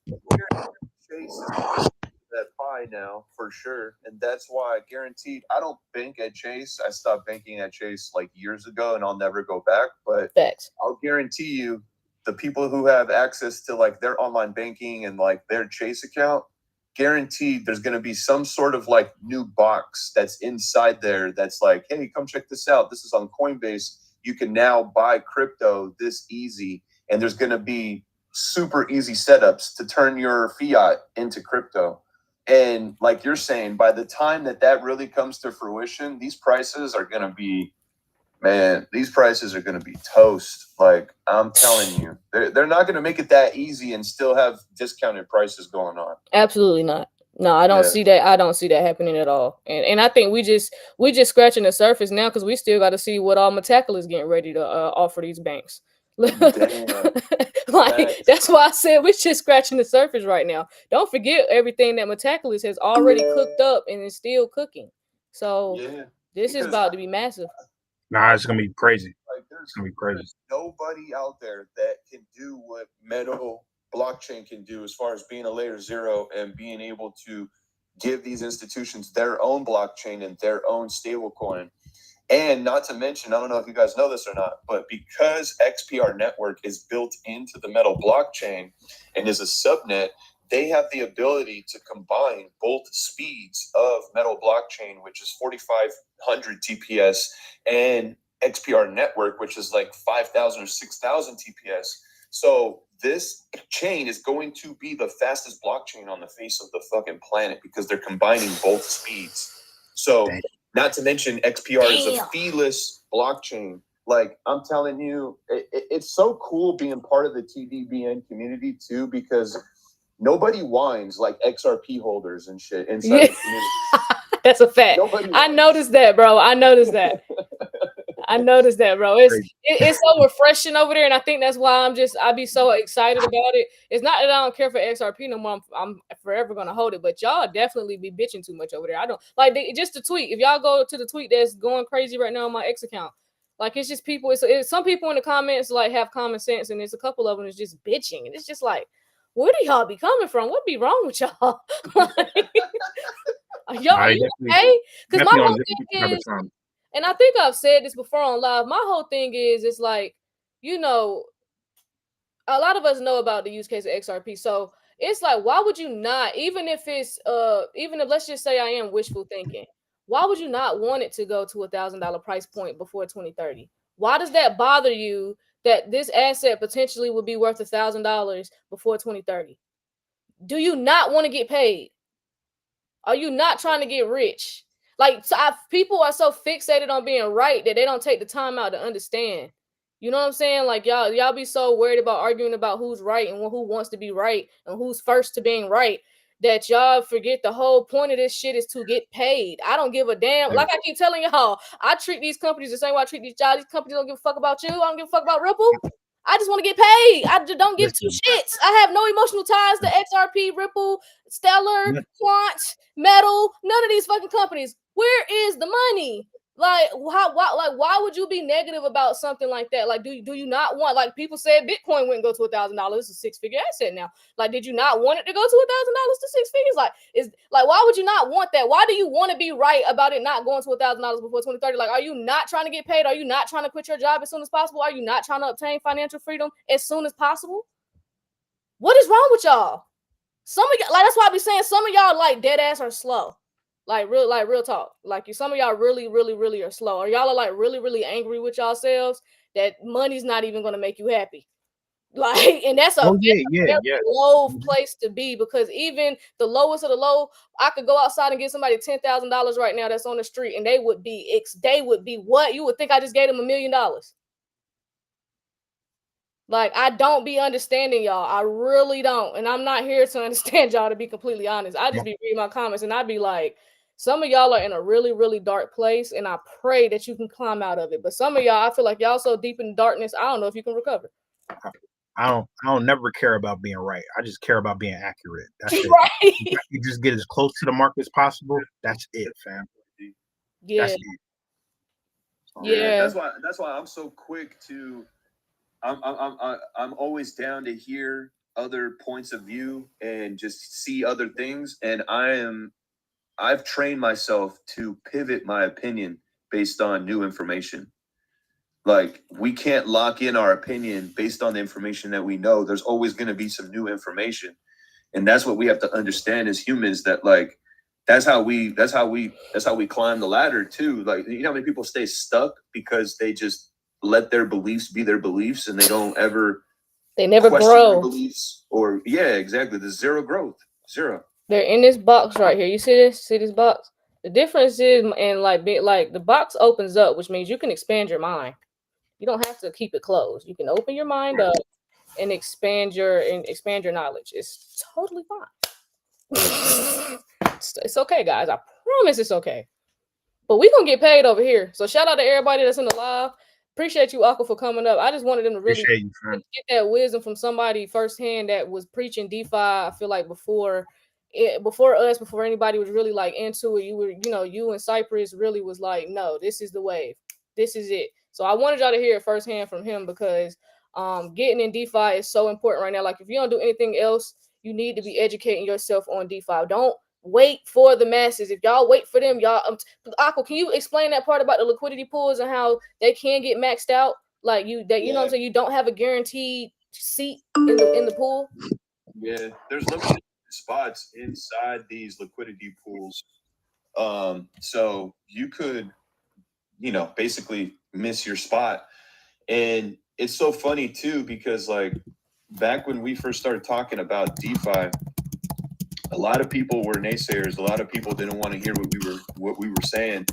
Coinbase is that pie now for sure, and that's why I guaranteed. I don't bank at Chase. I stopped banking at Chase like years ago, and I'll never go back. But Facts. I'll guarantee you, the people who have access to like their online banking and like their Chase account, guaranteed there's going to be some sort of like new box that's inside there that's like, hey, come check this out. This is on Coinbase. You can now buy crypto this easy, and there's going to be super easy setups to turn your fiat into crypto. And like you're saying, by the time that really comes to fruition, these prices are going to be, man, these prices are going to be toast. Like, I'm telling you, they're not going to make it that easy and still have discounted prices going on. Absolutely not. No, I don't see that. I don't see that happening at all. And I think we just scratching the surface now, because we still got to see what all Metacal is getting ready to offer these banks. Like, that's why I said we're just scratching the surface right now. Don't forget everything that Metaculus has already cooked up and is still cooking. So this is about to be massive. Nah, it's gonna be crazy. Like, It's gonna be crazy. there's nobody out there that can do what Metal blockchain can do as far as being a layer 0 and being able to give these institutions their own blockchain and their own stablecoin. And not to mention, I don't know if you guys know this or not, but because XPR network is built into the Metal blockchain and is a subnet, they have the ability to combine both speeds of Metal blockchain, which is 4,500 TPS, and XPR network, which is like 5,000 or 6,000 TPS. So this chain is going to be the fastest blockchain on the face of the fucking planet because they're combining both speeds. So not to mention XPR is a feeless blockchain. Like, I'm telling you, it's so cool being part of the TDBN community too, because nobody whines like XRP holders and shit inside the community. That's a fact. I noticed that, bro. I noticed that. Bro. It's so refreshing over there, and I think that's why I be so excited about it. It's not that I don't care for XRP no more. I'm forever gonna hold it, but y'all definitely be bitching too much over there. I don't like just the tweet. If y'all go to the tweet that's going crazy right now on my X account, like, it's just people. It's some people in the comments like have common sense, and there's a couple of them that's just bitching, and it's just like, where do y'all be coming from? What be wrong with y'all? Y'all are you okay? Because my whole thing is, and I think I've said this before on live, my whole thing is, it's like, you know, a lot of us know about the use case of XRP. So it's like, why would you not, even if let's just say I am wishful thinking, why would you not want it to go to $1,000 price point before 2030? Why does that bother you that this asset potentially would be worth $1,000 before 2030? Do you not want to get paid? Are you not trying to get rich? Like, people are so fixated on being right that they don't take the time out to understand. You know what I'm saying? Like, y'all be so worried about arguing about who's right and who wants to be right and who's first to being right that y'all forget the whole point of this shit is to get paid. I don't give a damn. Like I keep telling y'all, I treat these companies the same way I treat these jobs. These companies don't give a fuck about you. I don't give a fuck about Ripple. I just want to get paid. I just don't give two shits. I have no emotional ties to XRP, Ripple, Stellar, Quant, Metal, none of these fucking companies. Where is the money? Like, why would you be negative about something like that? Like, do you not want, like people said Bitcoin wouldn't go to $1,000. It's a 6-figure asset now. Like, did you not want it to go to $1,000 to 6 figures? Like, why would you not want that? Why do you want to be right about it not going to $1,000 before 2030? Like, are you not trying to get paid? Are you not trying to quit your job as soon as possible? Are you not trying to obtain financial freedom as soon as possible? What is wrong with y'all? Some of y'all, like, that's why I be saying some of y'all like dead ass are slow. Like real talk. Like, some of y'all really, really, really are slow. Or y'all are like really, really angry with yourselves that money's not even gonna make you happy. Like, and that's a low place to be, because even the lowest of the low, I could go outside and get somebody $10,000 right now that's on the street, and they would be what? You would think I just gave them $1 million. Like, I don't be understanding y'all. I really don't. And I'm not here to understand y'all, to be completely honest. I just be reading my comments and I'd be like, some of y'all are in a really, really dark place, and I pray that you can climb out of it. But some of y'all, I feel like y'all so deep in darkness, I don't know if you can recover. I don't never care about being right. I just care about being accurate. That's it. Right. You just get as close to the market as possible. That's it, fam. Yeah. That's it. Yeah. That's why I'm so quick to. I'm always down to hear other points of view and just see other things. And I've trained myself to pivot my opinion based on new information. Like, we can't lock in our opinion based on the information that we know. There's always going to be some new information. And that's what we have to understand as humans, that like, that's how we climb the ladder too. Like, you know how many people stay stuck because they just let their beliefs be their beliefs and they never question grow their beliefs, or exactly. There's zero growth. Zero. They're in this box right here. You see this? See this box? The difference is, and like the box opens up, which means you can expand your mind. You don't have to keep it closed. You can open your mind up and expand your knowledge. It's totally fine. It's okay, guys. I promise it's okay. But we gonna get paid over here. So shout out to everybody that's in the live. Appreciate you, Aqua, for coming up. I just wanted them to really get that wisdom from somebody firsthand that was preaching DeFi. I feel like before anybody was really like into it, you and Cypress really was like, no, this is the wave. This is it. So I wanted y'all to hear it firsthand from him, because getting in DeFi is so important right now. Like, if you don't do anything else, you need to be educating yourself on DeFi. Don't wait for the masses. If y'all wait for them, y'all Aqua, can you explain that part about the liquidity pools and how they can get maxed out? Like, you know what I'm saying, you don't have a guaranteed seat in the pool. Yeah, there's limited spots inside these liquidity pools. So you could, basically miss your spot. And it's so funny too, because like back when we first started talking about DeFi, a lot of people were naysayers. A lot of people didn't want to hear what we were saying.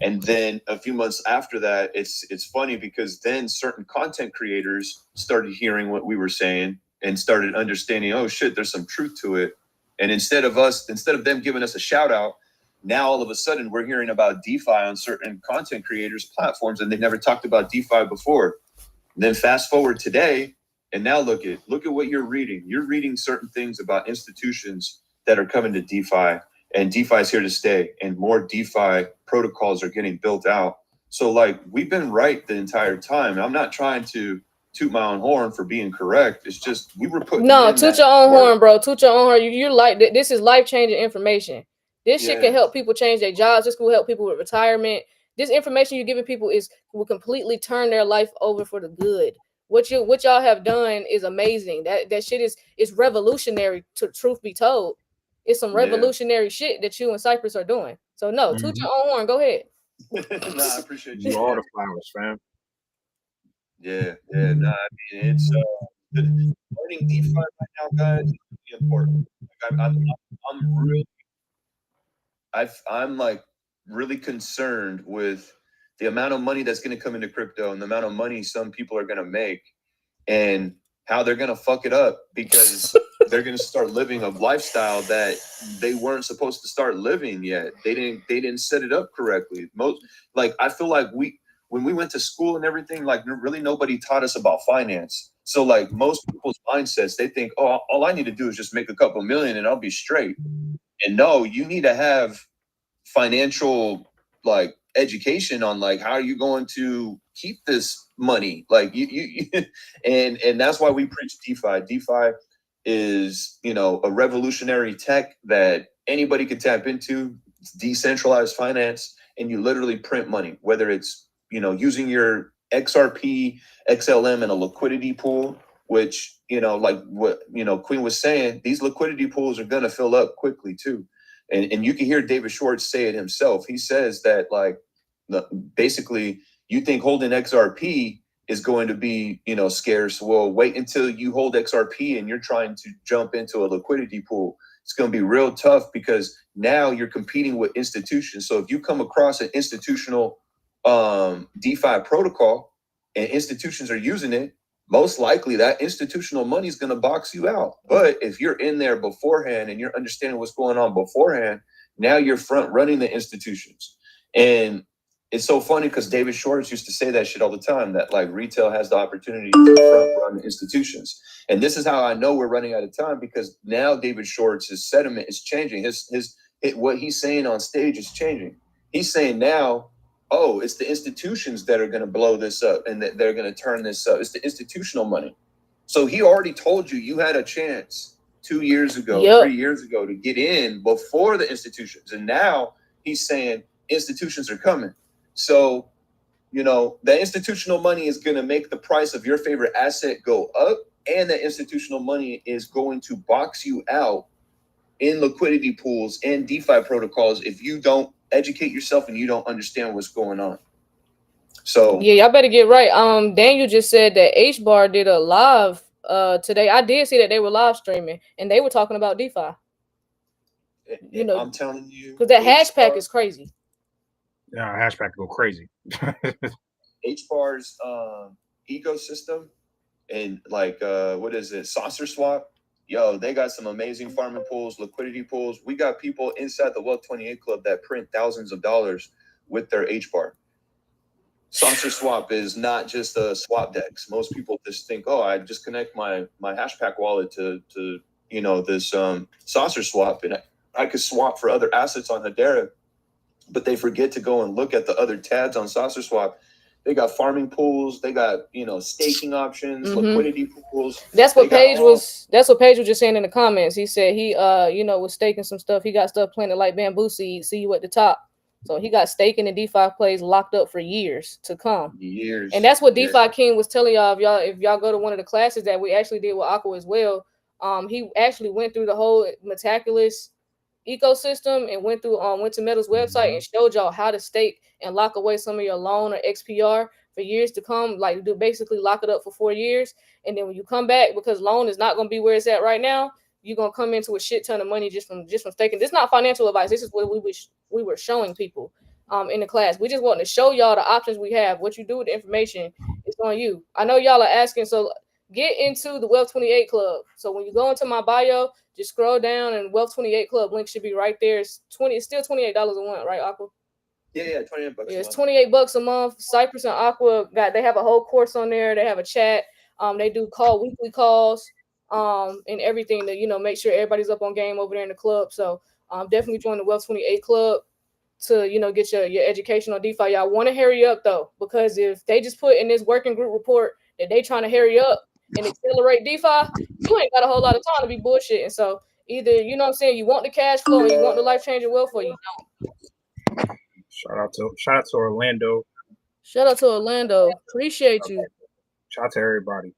And then a few months after that, it's funny, because then certain content creators started hearing what we were saying and started understanding, oh shit, there's some truth to it. And instead of them giving us a shout out, now all of a sudden we're hearing about DeFi on certain content creators' platforms, and they never talked about DeFi before. And then fast forward today, and now look at what you're reading. You're reading certain things about institutions that are coming to DeFi, and DeFi is here to stay, and more DeFi protocols are getting built out. So like, we've been right the entire time. I'm not trying to toot my own horn for being correct. It's just we were putting toot your own horn, bro. Toot your own horn. You're like, this is life-changing information. This shit can help people change their jobs. This will help people with retirement. This information you're giving people will completely turn their life over for the good. What y'all have done is amazing. That shit is revolutionary, to truth be told. It's some revolutionary shit that you and Cypress are doing. So no, toot your own horn. Go ahead. I appreciate you. All the flowers, fam. Yeah. I mean, it's learning DeFi right now, guys, is really important. Like, I'm like really concerned with the amount of money that's going to come into crypto and the amount of money some people are going to make, and how they're going to fuck it up because they're going to start living a lifestyle that they weren't supposed to start living yet. They didn't set it up correctly. I feel like when we went to school and everything, like really nobody taught us about finance. So like most people's mindsets, they think, oh, all I need to do is just make a couple million and I'll be straight. And no, you need to have financial like education on like how are you going to keep this money, like you and that's why we preach DeFi. DeFi is a revolutionary tech that anybody could tap into. It's decentralized finance, and you literally print money, whether it's using your XRP, XLM in a liquidity pool, which like what Queen was saying, these liquidity pools are going to fill up quickly too. And you can hear David Schwartz say it himself. He says that like basically you think holding XRP is going to be scarce. Well, wait until you hold XRP and you're trying to jump into a liquidity pool. It's going to be real tough because now you're competing with institutions. So if you come across an institutional DeFi protocol and institutions are using it, most likely that institutional money is going to box you out. But if you're in there beforehand and you're understanding what's going on beforehand, now you're front running the institutions. And it's so funny because David Schwartz used to say that shit all the time, that like retail has the opportunity to front run the institutions. And this is how I know we're running out of time, because now David Schwartz's sentiment is changing. What he's saying on stage is changing. He's saying now, oh, it's the institutions that are going to blow this up and that they're going to turn this up. It's the institutional money. So he already told you had a chance 2 years ago, Yep. 3 years ago to get in before the institutions. And now he's saying institutions are coming. So, you know, the institutional money is going to make the price of your favorite asset go up, and the institutional money is going to box you out in liquidity pools and DeFi protocols if you don't educate yourself and you don't understand what's going on. So yeah, y'all better get right. Daniel just said that H-Bar did a live today. I did see that they were live streaming and they were talking about DeFi. You know, I'm telling you, because that hash pack is crazy. Yeah, hash pack go crazy. H-Bar's ecosystem and like what is it, Saucer Swap? Yo, they got some amazing farming pools, liquidity pools. We got people inside the Wealth 28 Club that print thousands of dollars with their H-Bar. Saucer Swap is not just a swap DEX. Most people just think, oh, I just connect my Hashpack wallet to you know this Saucer Swap, and I could swap for other assets on Hedera, but they forget to go and look at the other tabs on Saucer Swap. They got farming pools, they got, you know, staking options, liquidity pools. That's what Paige was. That's what Paige was just saying in the comments. He said he, you know, was staking some stuff. He got stuff planted like bamboo seeds. See you at the top. So he got staking and DeFi plays locked up for years to come. Years. And that's what DeFi King was telling y'all. If y'all go to one of the classes that we actually did with Aqua as well, he actually went through the whole Metaculus ecosystem and went to Metal's website and showed y'all how to stake and lock away some of your loan or XPR for years to come. Like, do basically lock it up for 4 years, and then when you come back, because loan is not going to be where it's at right now, you're gonna come into a shit ton of money just from staking. This is not financial advice. This is what we were showing people in the class. We just want to show y'all the options we have. What you do with the information, it's on you. I know y'all are asking, so get into the Wealth 28 Club. So when you go into my bio, just scroll down and Wealth 28 Club link should be right there. It's still $28 a month, right, Aqua? Yeah, $28 Yeah, it's $28 a month. Cypress and Aqua they have a whole course on there. They have a chat. They do weekly calls, and everything to, you know, make sure everybody's up on game over there in the club. So definitely join the Wealth 28 Club to, you know, get your education on DeFi. Y'all want to hurry up though, because if they just put in this working group report that they trying to hurry up and accelerate DeFi, you ain't got a whole lot of time to be bullshitting. So either, you know what I'm saying, you want the cash flow and you want the life-changing wealth, or you don't. Shout out to Orlando. Shout out to Orlando. Appreciate you. Shout out to everybody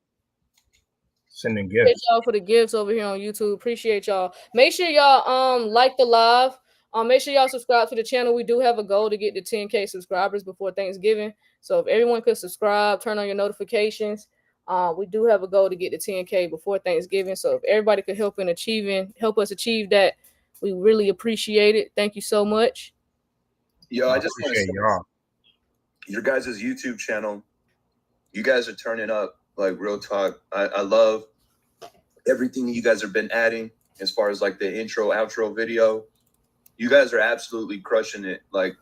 sending Appreciate gifts. y'all for the gifts over here on YouTube. Appreciate y'all. Make sure y'all like the live. Make sure y'all subscribe to the channel. We do have a goal to get to 10K subscribers before Thanksgiving. So if everyone could subscribe, turn on your notifications. We do have a goal to get to 10K before Thanksgiving. So if everybody could help us achieve that, we really appreciate it. Thank you so much. Yo, I just want to say, y'all. Your guys' YouTube channel, you guys are turning up, like, real talk. I love everything you guys have been adding as far as like the intro, outro video. You guys are absolutely crushing it. Like,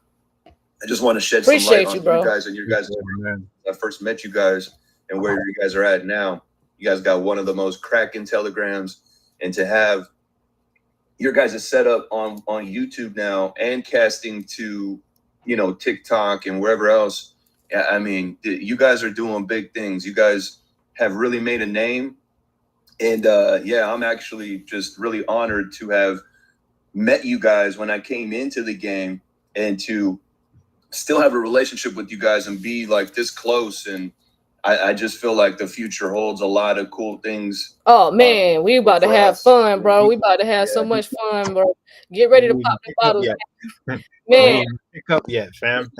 I just want to shed some light on you guys and your guys. I first met you guys and where you guys are at now. You guys got one of the most cracking telegrams, and to have your guys' setup on YouTube now and casting to, you know, TikTok and wherever else. I mean, you guys are doing big things. You guys have really made a name. And yeah, I'm actually just really honored to have met you guys when I came into the game, and to still have a relationship with you guys and be like this close. And I just feel like the future holds a lot of cool things. Oh man, we about to have fun, bro. We about to have so much fun, bro. Get ready to pop the bottles. Man, pick up yet, fam.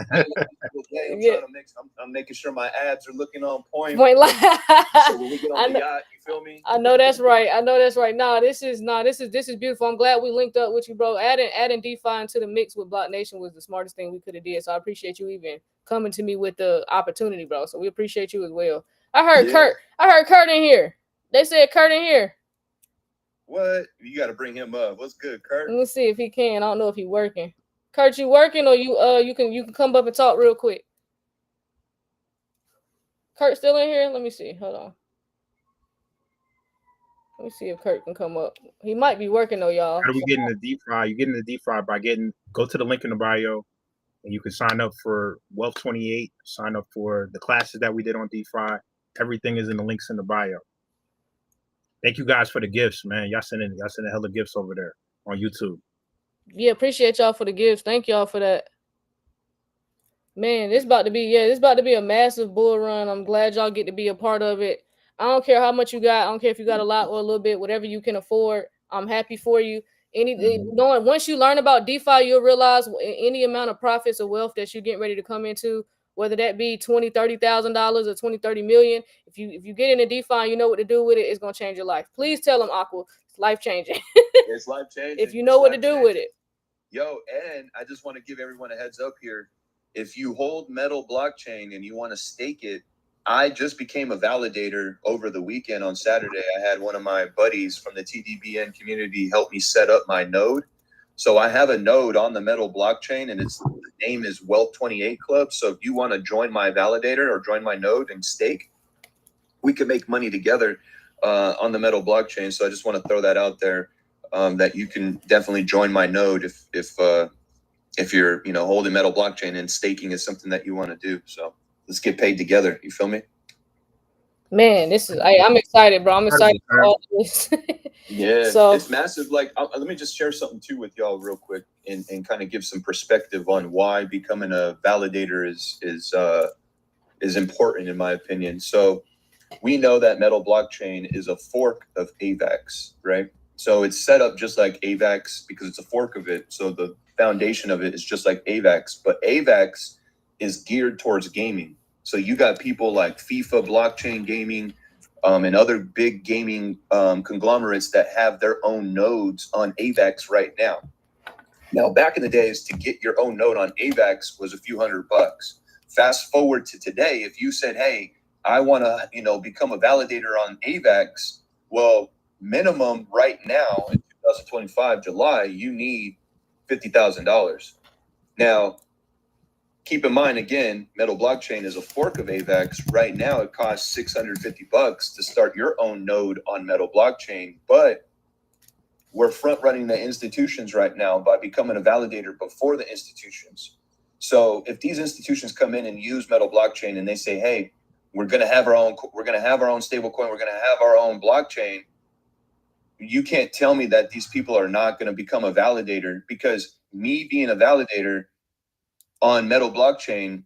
I'm making sure my abs are looking on point. So when we get on the yacht, you feel me? I know that's right. This is beautiful. I'm glad we linked up with you, bro. Adding DeFi into the mix with Block Nation was the smartest thing we could have did. So I appreciate you even coming to me with the opportunity, bro. So we appreciate you as well. I heard Kurt in here. They said Kurt in here. What? You got to bring him up. What's good, Kurt? Let me see if he can. I don't know if he's working. Kurt, you working, or you can come up and talk real quick. Kurt still in here? Let me see. Hold on. Let me see if Kurt can come up. He might be working though, y'all. How do we get into DeFi? You get into DeFi by go to the link in the bio, and you can sign up for Wealth 28. Sign up for the classes that we did on DeFi. Everything is in the links in the bio. Thank you guys for the gifts, man. Y'all sending hella gifts over there on YouTube. Yeah, appreciate y'all for the gifts. Thank y'all for that. Man, it's about to be a massive bull run. I'm glad y'all get to be a part of it. I don't care how much you got. I don't care if you got a lot or a little bit, whatever you can afford. I'm happy for you. Once you learn about DeFi, you'll realize any amount of profits or wealth that you're getting ready to come into, whether that be $20,000-$30,000 or 20, 30 million. If you get into DeFi and you know what to do with it, it's gonna change your life. Please tell them, Aqua, it's life changing. It's life changing. If you know what to do with it. Yo, and I just want to give everyone a heads up here. If you hold Metal blockchain and you want to stake it, I just became a validator over the weekend on Saturday. I had one of my buddies from the TDBN community help me set up my node. So I have a node on the Metal blockchain, and the name is Wealth 28 Club. So if you want to join my validator or join my node and stake, we can make money together on the Metal blockchain. So I just want to throw that out there, that you can definitely join my node if you're holding Metal blockchain and staking is something that you want to do. So let's get paid together. You feel me? Man, I'm excited, bro. I'm excited for all of this. Yeah, so it's massive. Like, let me just share something too with y'all real quick and kind of give some perspective on why becoming a validator is important in my opinion. So we know that Metal blockchain is a fork of AVAX, right? So it's set up just like AVAX because it's a fork of it. So the foundation of it is just like AVAX, but AVAX is geared towards gaming. So you got people like FIFA blockchain gaming and other big gaming conglomerates that have their own nodes on AVAX right now. Now, back in the days, to get your own node on AVAX was a few $100. Fast forward to today, if you said, hey, I want to, become a validator on AVAX, well, minimum right now in 2025 July, you need $50,000. Now, keep in mind, again, Metal blockchain is a fork of AVAX. Right now, it costs $650 to start your own node on Metal blockchain, but we're front running the institutions right now by becoming a validator before the institutions. So if these institutions come in and use Metal blockchain and they say, hey, we're going to have our own stablecoin, we're going to have our own blockchain, you can't tell me that these people are not going to become a validator, because me being a validator on Metal blockchain,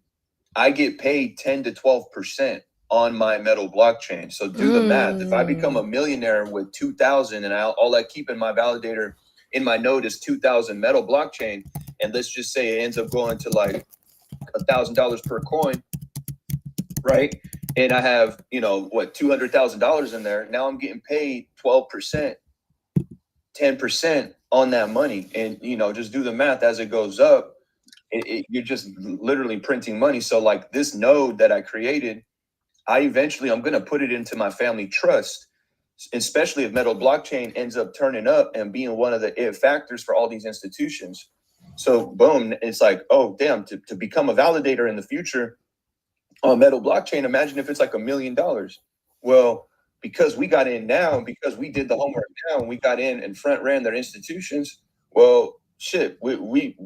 I get paid 10 to 12% on my Metal blockchain. So do the math. If I become a millionaire with 2,000 and all I keep in my validator in my node is 2,000 Metal blockchain, and let's just say it ends up going to like $1,000 per coin, right? And I have, $200,000 in there. Now I'm getting paid 12%, 10% on that money. And, just do the math as it goes up. You're just literally printing money. So like this node that I created, I'm going to put it into my family trust, especially if Metal blockchain ends up turning up and being one of the factors for all these institutions. So boom, it's like, oh, damn, to become a validator in the future on Metal blockchain, imagine if it's like $1 million. Well, because we got in now, because we did the homework now, and we got in and front ran their institutions, well, shit, we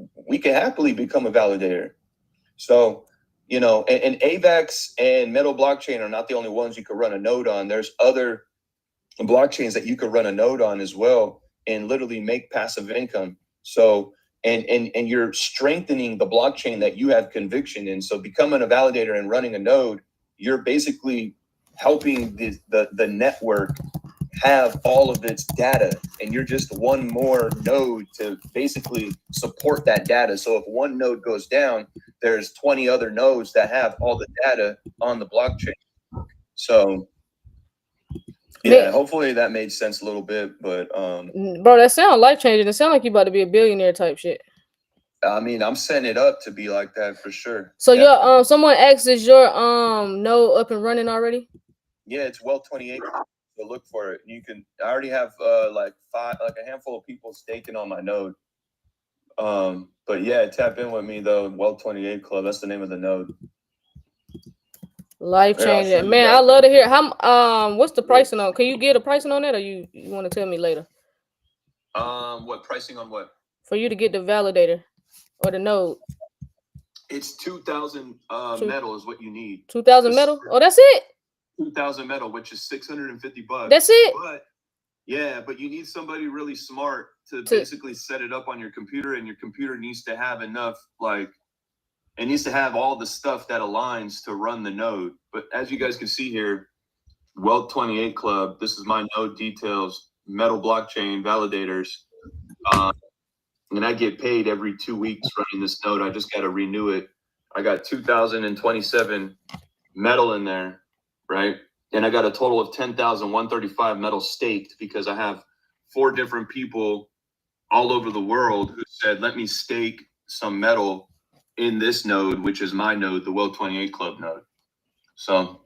can happily become a validator. So, and AVAX and Metal blockchain are not the only ones you could run a node on. There's other blockchains that you could run a node on as well and literally make passive income. So, and you're strengthening the blockchain that you have conviction in. So becoming a validator and running a node, you're basically helping the network have all of its data, and you're just one more node to basically support that data. So if one node goes down, there's 20 other nodes that have all the data on the blockchain. So yeah, hopefully that made sense a little bit, but bro, that sounds life changing. It sounds like you about to be a billionaire type shit. I mean, I'm setting it up to be like that for sure. So your someone asked, is your node up and running already? Yeah, it's Wealth 28. So look for it. You can. I already have like a handful of people staking on my node. But yeah, tap in with me though. Wealth 28 Club. That's the name of the node. Life changing, man. I love to hear how. What's the pricing on? Can you get a pricing on that, or you want to tell me later? What pricing on what? For you to get the validator or the node. It's 2,000 metal is what you need. 2,000 metal. Oh, that's it. 2,000 metal, which is $650. That's it. But Yeah, but you need somebody really smart to basically set it up on your computer, and your computer needs to have enough, like, it needs to have all the stuff that aligns to run the node. But as you guys can see here, Wealth 28 Club, this is my node details, metal blockchain validators. And I get paid every 2 weeks running this node. I just got to renew it. I got 2,027 metal in there, right? And I got a total of 10,135 metal staked because I have 4 different people all over the world who said, let me stake some metal in this node, which is my node, the Wealth 28 Club node. So,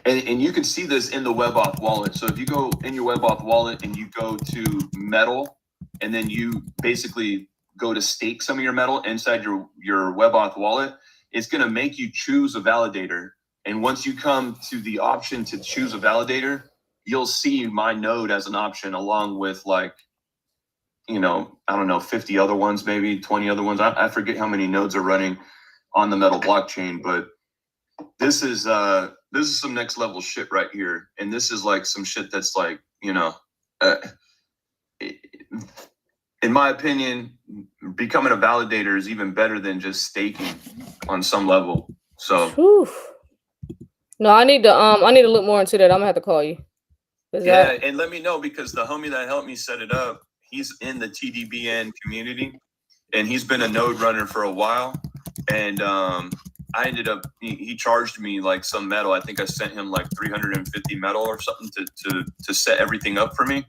and you can see this in the WebAuth wallet. So if you go in your WebAuth wallet and you go to metal, and then you basically go to stake some of your metal inside your WebAuth wallet, it's going to make you choose a validator. And once you come to the option to choose a validator, you'll see my node as an option along with, like, you know, I don't know, 50 other ones, maybe 20 other ones. I forget how many nodes are running on the metal blockchain, but this is some next level shit right here. And this is like some shit that's like, you know, in my opinion, becoming a validator is even better than just staking on some level. So Whew. No, I need to look more into that. I'm gonna have to call you. Yeah, and let me know, because the homie that helped me set it up, he's in the TDBN community, and he's been a node runner for a while. And I ended up, he charged me like some metal. I think I sent him like 350 metal or something to set everything up for me.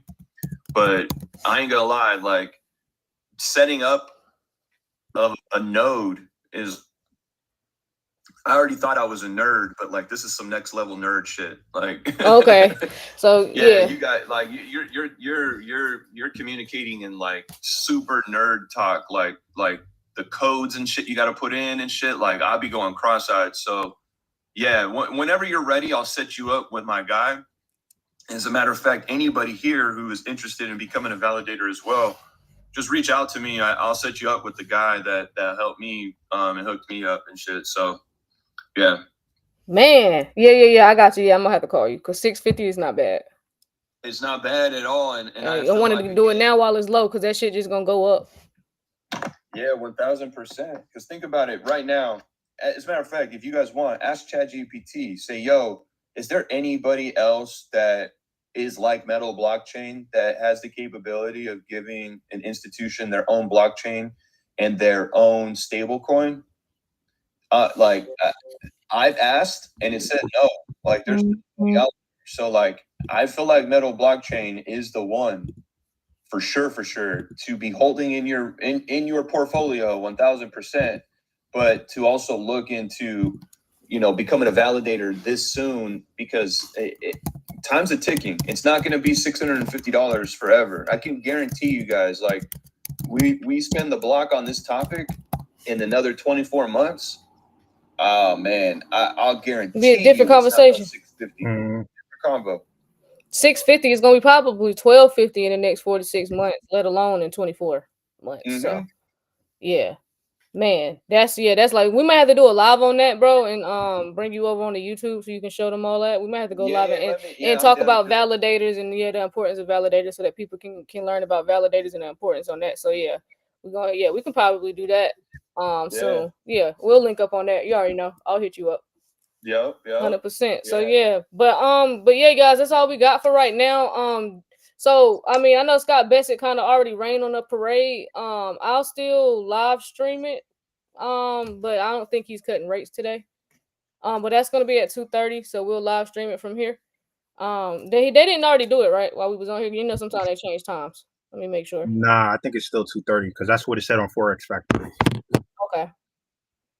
But I ain't gonna lie, like, setting up of a node is, I already thought I was a nerd, but like, this is some next level nerd shit. Like, okay, so yeah, you got like, you're communicating in like super nerd talk, like the codes and shit you got to put in and shit. Like, I'll be going cross-eyed. So yeah, whenever you're ready, I'll set you up with my guy. As a matter of fact, anybody here who is interested in becoming a validator as well, just reach out to me. I'll set you up with the guy that helped me and hooked me up and shit. So yeah. Man, yeah. I got you. Yeah, I'm gonna have to call you because 650 is not bad. It's not bad at all. And I wanted to do it now while it's low because that shit just gonna go up. Yeah, 1000%. Because think about it right now. As a matter of fact, if you guys want, ask ChatGPT. Say, yo, is there anybody else that is like Metal Blockchain that has the capability of giving an institution their own blockchain and their own stablecoin? I've asked and it said no. Like, there's nobody out there. So like, I feel like Metal Blockchain is the one for sure to be holding in your portfolio 1000%, but to also look into, you know, becoming a validator this soon, because time's a ticking. It's not going to be $650 forever. I can guarantee you guys, like, we spend the block on this topic in another 24 months. Oh man, I'll guarantee be a different conversation. 650 different combo. 650 is gonna be probably 1250 in the next 46 months, let alone in 24 months. Mm-hmm. So yeah, man, that's like, we might have to do a live on that, bro, and bring you over on the YouTube so you can show them all that. We might have to go live and talk about validators and the importance of validators so that people can learn about validators and the importance on that. So yeah, we can probably do that. So yeah, we'll link up on that. You already know. I'll hit you up. Yep. 100%. So yeah, but yeah, guys, that's all we got for right now. So I mean, I know Scott Bessett kind of already rained on the parade. I'll still live stream it. But I don't think he's cutting rates today. But that's gonna be at 2:30, so we'll live stream it from here. They didn't already do it right while we was on here. You know, sometimes they change times. Let me make sure. Nah, I think it's still 2:30 because that's what it said on Forex Factory.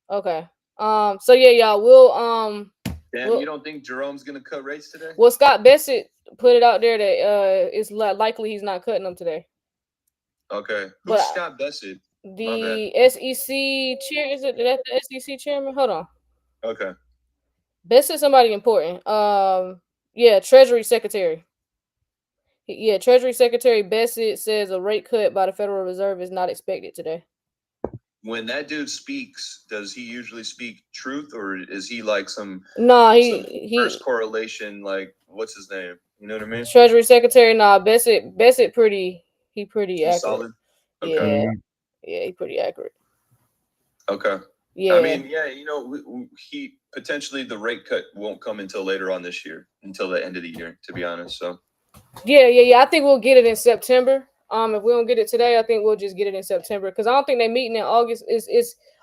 Okay. So yeah, y'all, we'll Damn, you don't think Jerome's gonna cut rates today? Well, Scott Bessett put it out there that it's likely he's not cutting them today. Okay. Who's Scott Bessett? The SEC chair, is it that the SEC chairman? Hold on. Okay. Bessett, somebody important. Yeah, Treasury Secretary. Yeah, Treasury Secretary Bessett says a rate cut by the Federal Reserve is not expected today. When that dude speaks, does he usually speak truth, or is he like some he first correlation, like, what's his name? You know what I mean? Treasury Secretary, nah, Bassett pretty He's accurate. solid. Okay. Yeah, yeah, he pretty accurate. Okay. Yeah. I mean, yeah, you know, he potentially the rate cut won't come until later on this year, until the end of the year, to be honest. So Yeah. I think we'll get it in September. If we don't get it today, I think we'll just get it in September because I don't think they're meeting in August.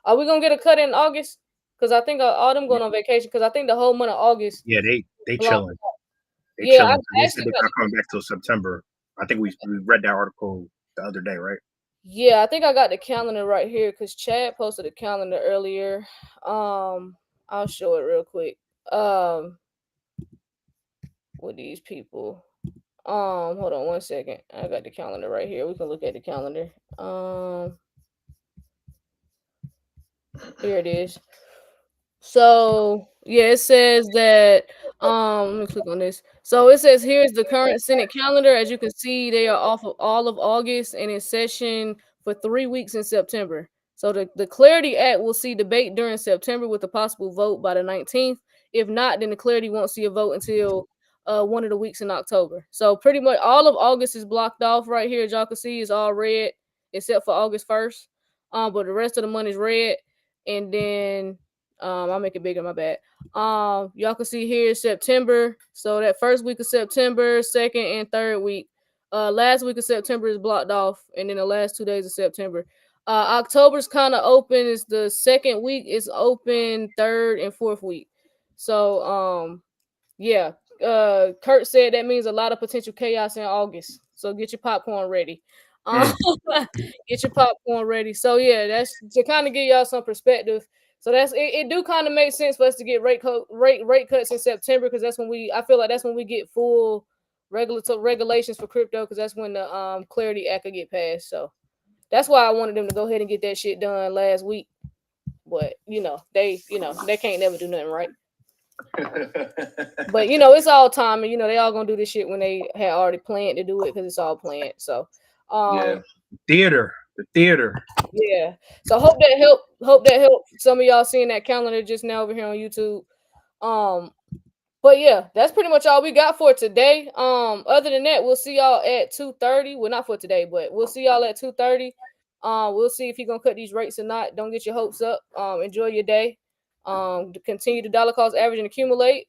Are we gonna get a cut in August? Because I think all them going on vacation. Because I think the whole month of August. Yeah, they block- chilling. They Yeah, I chilling. They said actually they're got. not coming back till September. I think we read that article the other day, right? Yeah, I think I got the calendar right here because Chad posted a calendar earlier. I'll show it real quick. With these people. Hold on one second. I got the calendar right here. We can look at the calendar. Here it is. So yeah, it says that let me click on this. So it says here's the current Senate calendar. As you can see, they are off of all of August and in session for 3 weeks in September. So the Clarity Act will see debate during September with a possible vote by the 19th. If not, then the Clarity won't see a vote until one of the weeks in October. So pretty much all of August is blocked off right here. As y'all can see, it's all red except for August 1st. But the rest of the month is red. And then I'll make it bigger, my bad. Y'all can see here September. So that first week of September, second and third week. Last week of September is blocked off, and then the last 2 days of September. October's kind of open. It's the second week is open, third and fourth week. So yeah. Kurt said that means a lot of potential chaos in August. So get your popcorn ready. Get your popcorn ready. So yeah, that's to kind of give y'all some perspective. So that's it do kind of make sense for us to get rate cuts in September because that's when I feel like that's when we get full regulations for crypto because that's when the Clarity Act will get passed. So that's why I wanted them to go ahead and get that shit done last week. But they can't never do nothing right. But it's all time, and they all gonna do this shit when they had already planned to do it because it's all planned. So yeah. The theater. Yeah. So hope that helped some of y'all seeing that calendar just now over here on YouTube. But yeah, that's pretty much all we got for today. Other than that, we'll see y'all at 2:30. Well, not for today, but we'll see y'all at 2:30. We'll see if you're gonna cut these rates or not. Don't get your hopes up. Enjoy your day. Continue the dollar cost average and accumulate.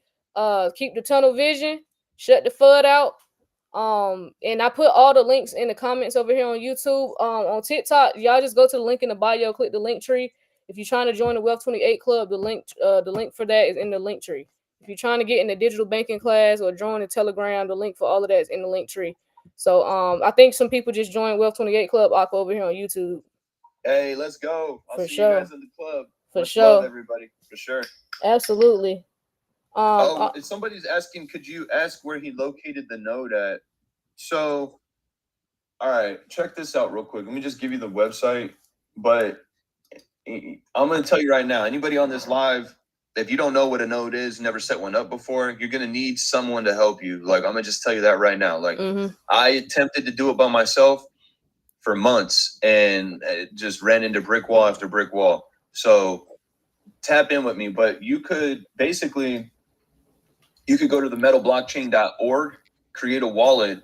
Keep the tunnel vision. Shut the FUD out. And I put all the links in the comments over here on YouTube. On TikTok, y'all just go to the link in the bio, click the link tree. If you're trying to join the Wealth 28 Club, the link for that is in the link tree. If you're trying to get in the digital banking class or join the Telegram, the link for all of that is in the link tree. So I think some people just joined Wealth 28 Club Aqua over here on YouTube. Hey, let's go. I'll see you guys in the club. For sure. Love, everybody. For sure. Absolutely. Somebody's asking, could you ask where he located the node at? So, all right, check this out real quick. Let me just give you the website. But I'm going to tell you right now, anybody on this live, if you don't know what a node is, never set one up before, you're going to need someone to help you. Like, I'm going to just tell you that right now. Like, I attempted to do it by myself for months and it just ran into brick wall after brick wall. So tap in with me, but you could go to the metalblockchain.org, create a wallet.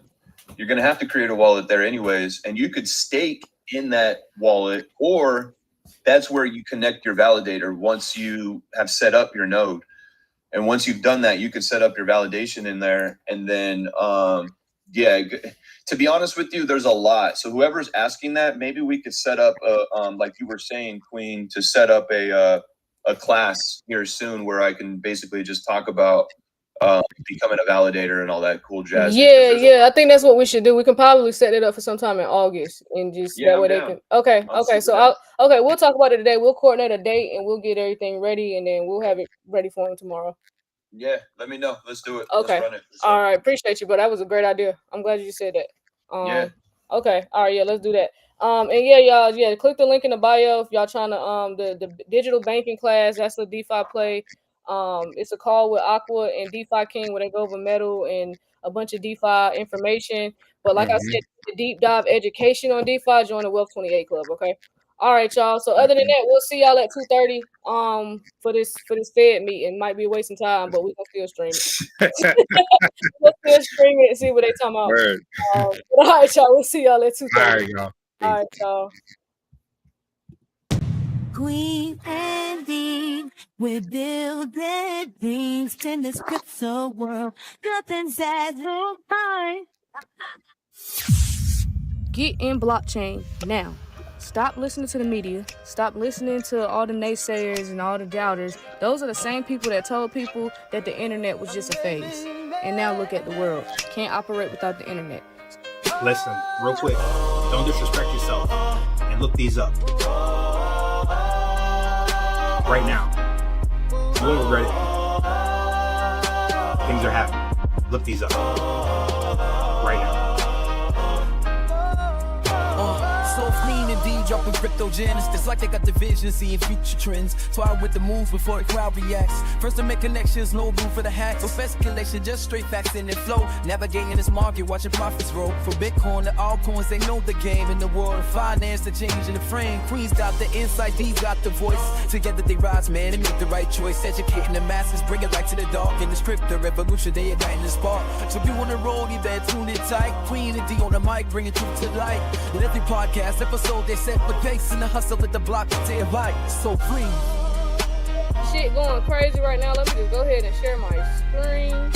You're going to have to create a wallet there anyways. And you could stake in that wallet, or that's where you connect your validator once you have set up your node. And once you've done that, you could set up your validation in there. And then, to be honest with you, there's a lot. So whoever's asking that, maybe we could set up like you were saying, Queen, to set up a class here soon where I can basically just talk about becoming a validator and all that cool jazz. Yeah. I think that's what we should do. We can probably set it up for sometime in August and just that way they can. Okay. So we'll talk about it today. We'll coordinate a date and we'll get everything ready and then we'll have it ready for him tomorrow. Yeah, let me know. Let's do it. Okay. Let's run it. All right. Appreciate you, but that was a great idea. I'm glad you said that. Yeah. Okay. All right. Yeah, let's do that. And y'all, click the link in the bio if y'all trying to the digital banking class. That's a DeFi play. It's a call with Aqua and DeFi King where they go over metal and a bunch of DeFi information. But like I said, the deep dive education on DeFi, join the Wealth 28 Club. Okay. All right, y'all. So other than that, we'll see y'all at 2:30. For this Fed meeting. Might be wasting time, but we can still stream it. We'll still stream it and see what they talking about. Word. All right, y'all. We'll see y'all at 2:30. All right, y'all. All right, y'all. Queen and Dean, we're building things in this crypto world. Nothing's as high. Get in blockchain now. Stop listening to the media. Stop listening to all the naysayers and all the doubters. Those are the same people that told people that the internet was just a phase. And now look at the world. Can't operate without the internet. Listen, real quick. Don't disrespect yourself. And look these up. Right now. You won't regret it. Things are happening. Look these up. Right now. So clean indeed, dropping crypto gems. It's like they got the vision, seeing future trends. Twirl with the moves before the crowd reacts. First to make connections, no room for the hacks. No speculation, just straight facts in the flow. Navigating this market, watching profits roll. From Bitcoin to altcoins, they know the game. In the world of finance, the change in the frame. Queens got the insight, D's got the voice. Together they rise, man, and make the right choice. Educating the masses, bring it light to the dark. In this crypto revolution, they igniting the spark. So if you wanna roll, you better tune in tight. Queen and D on the mic, bringing truth to light. In every podcast episode, they set with pace in the hustle at the block to their right. So free. Shit going crazy right now. Let me just go ahead and share my screen.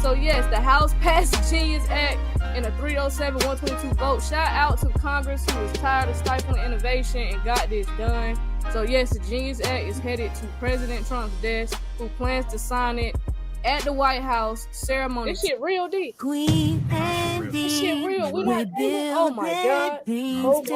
So yes, the House passed the Genius Act in a 307-122 vote. Shout out to Congress who was tired of stifling innovation and got this done. So yes, the Genius Act is headed to President Trump's desk, who plans to sign it at the White House ceremony. This shit real deep. Queen and This shit real. we're Oh my God. building things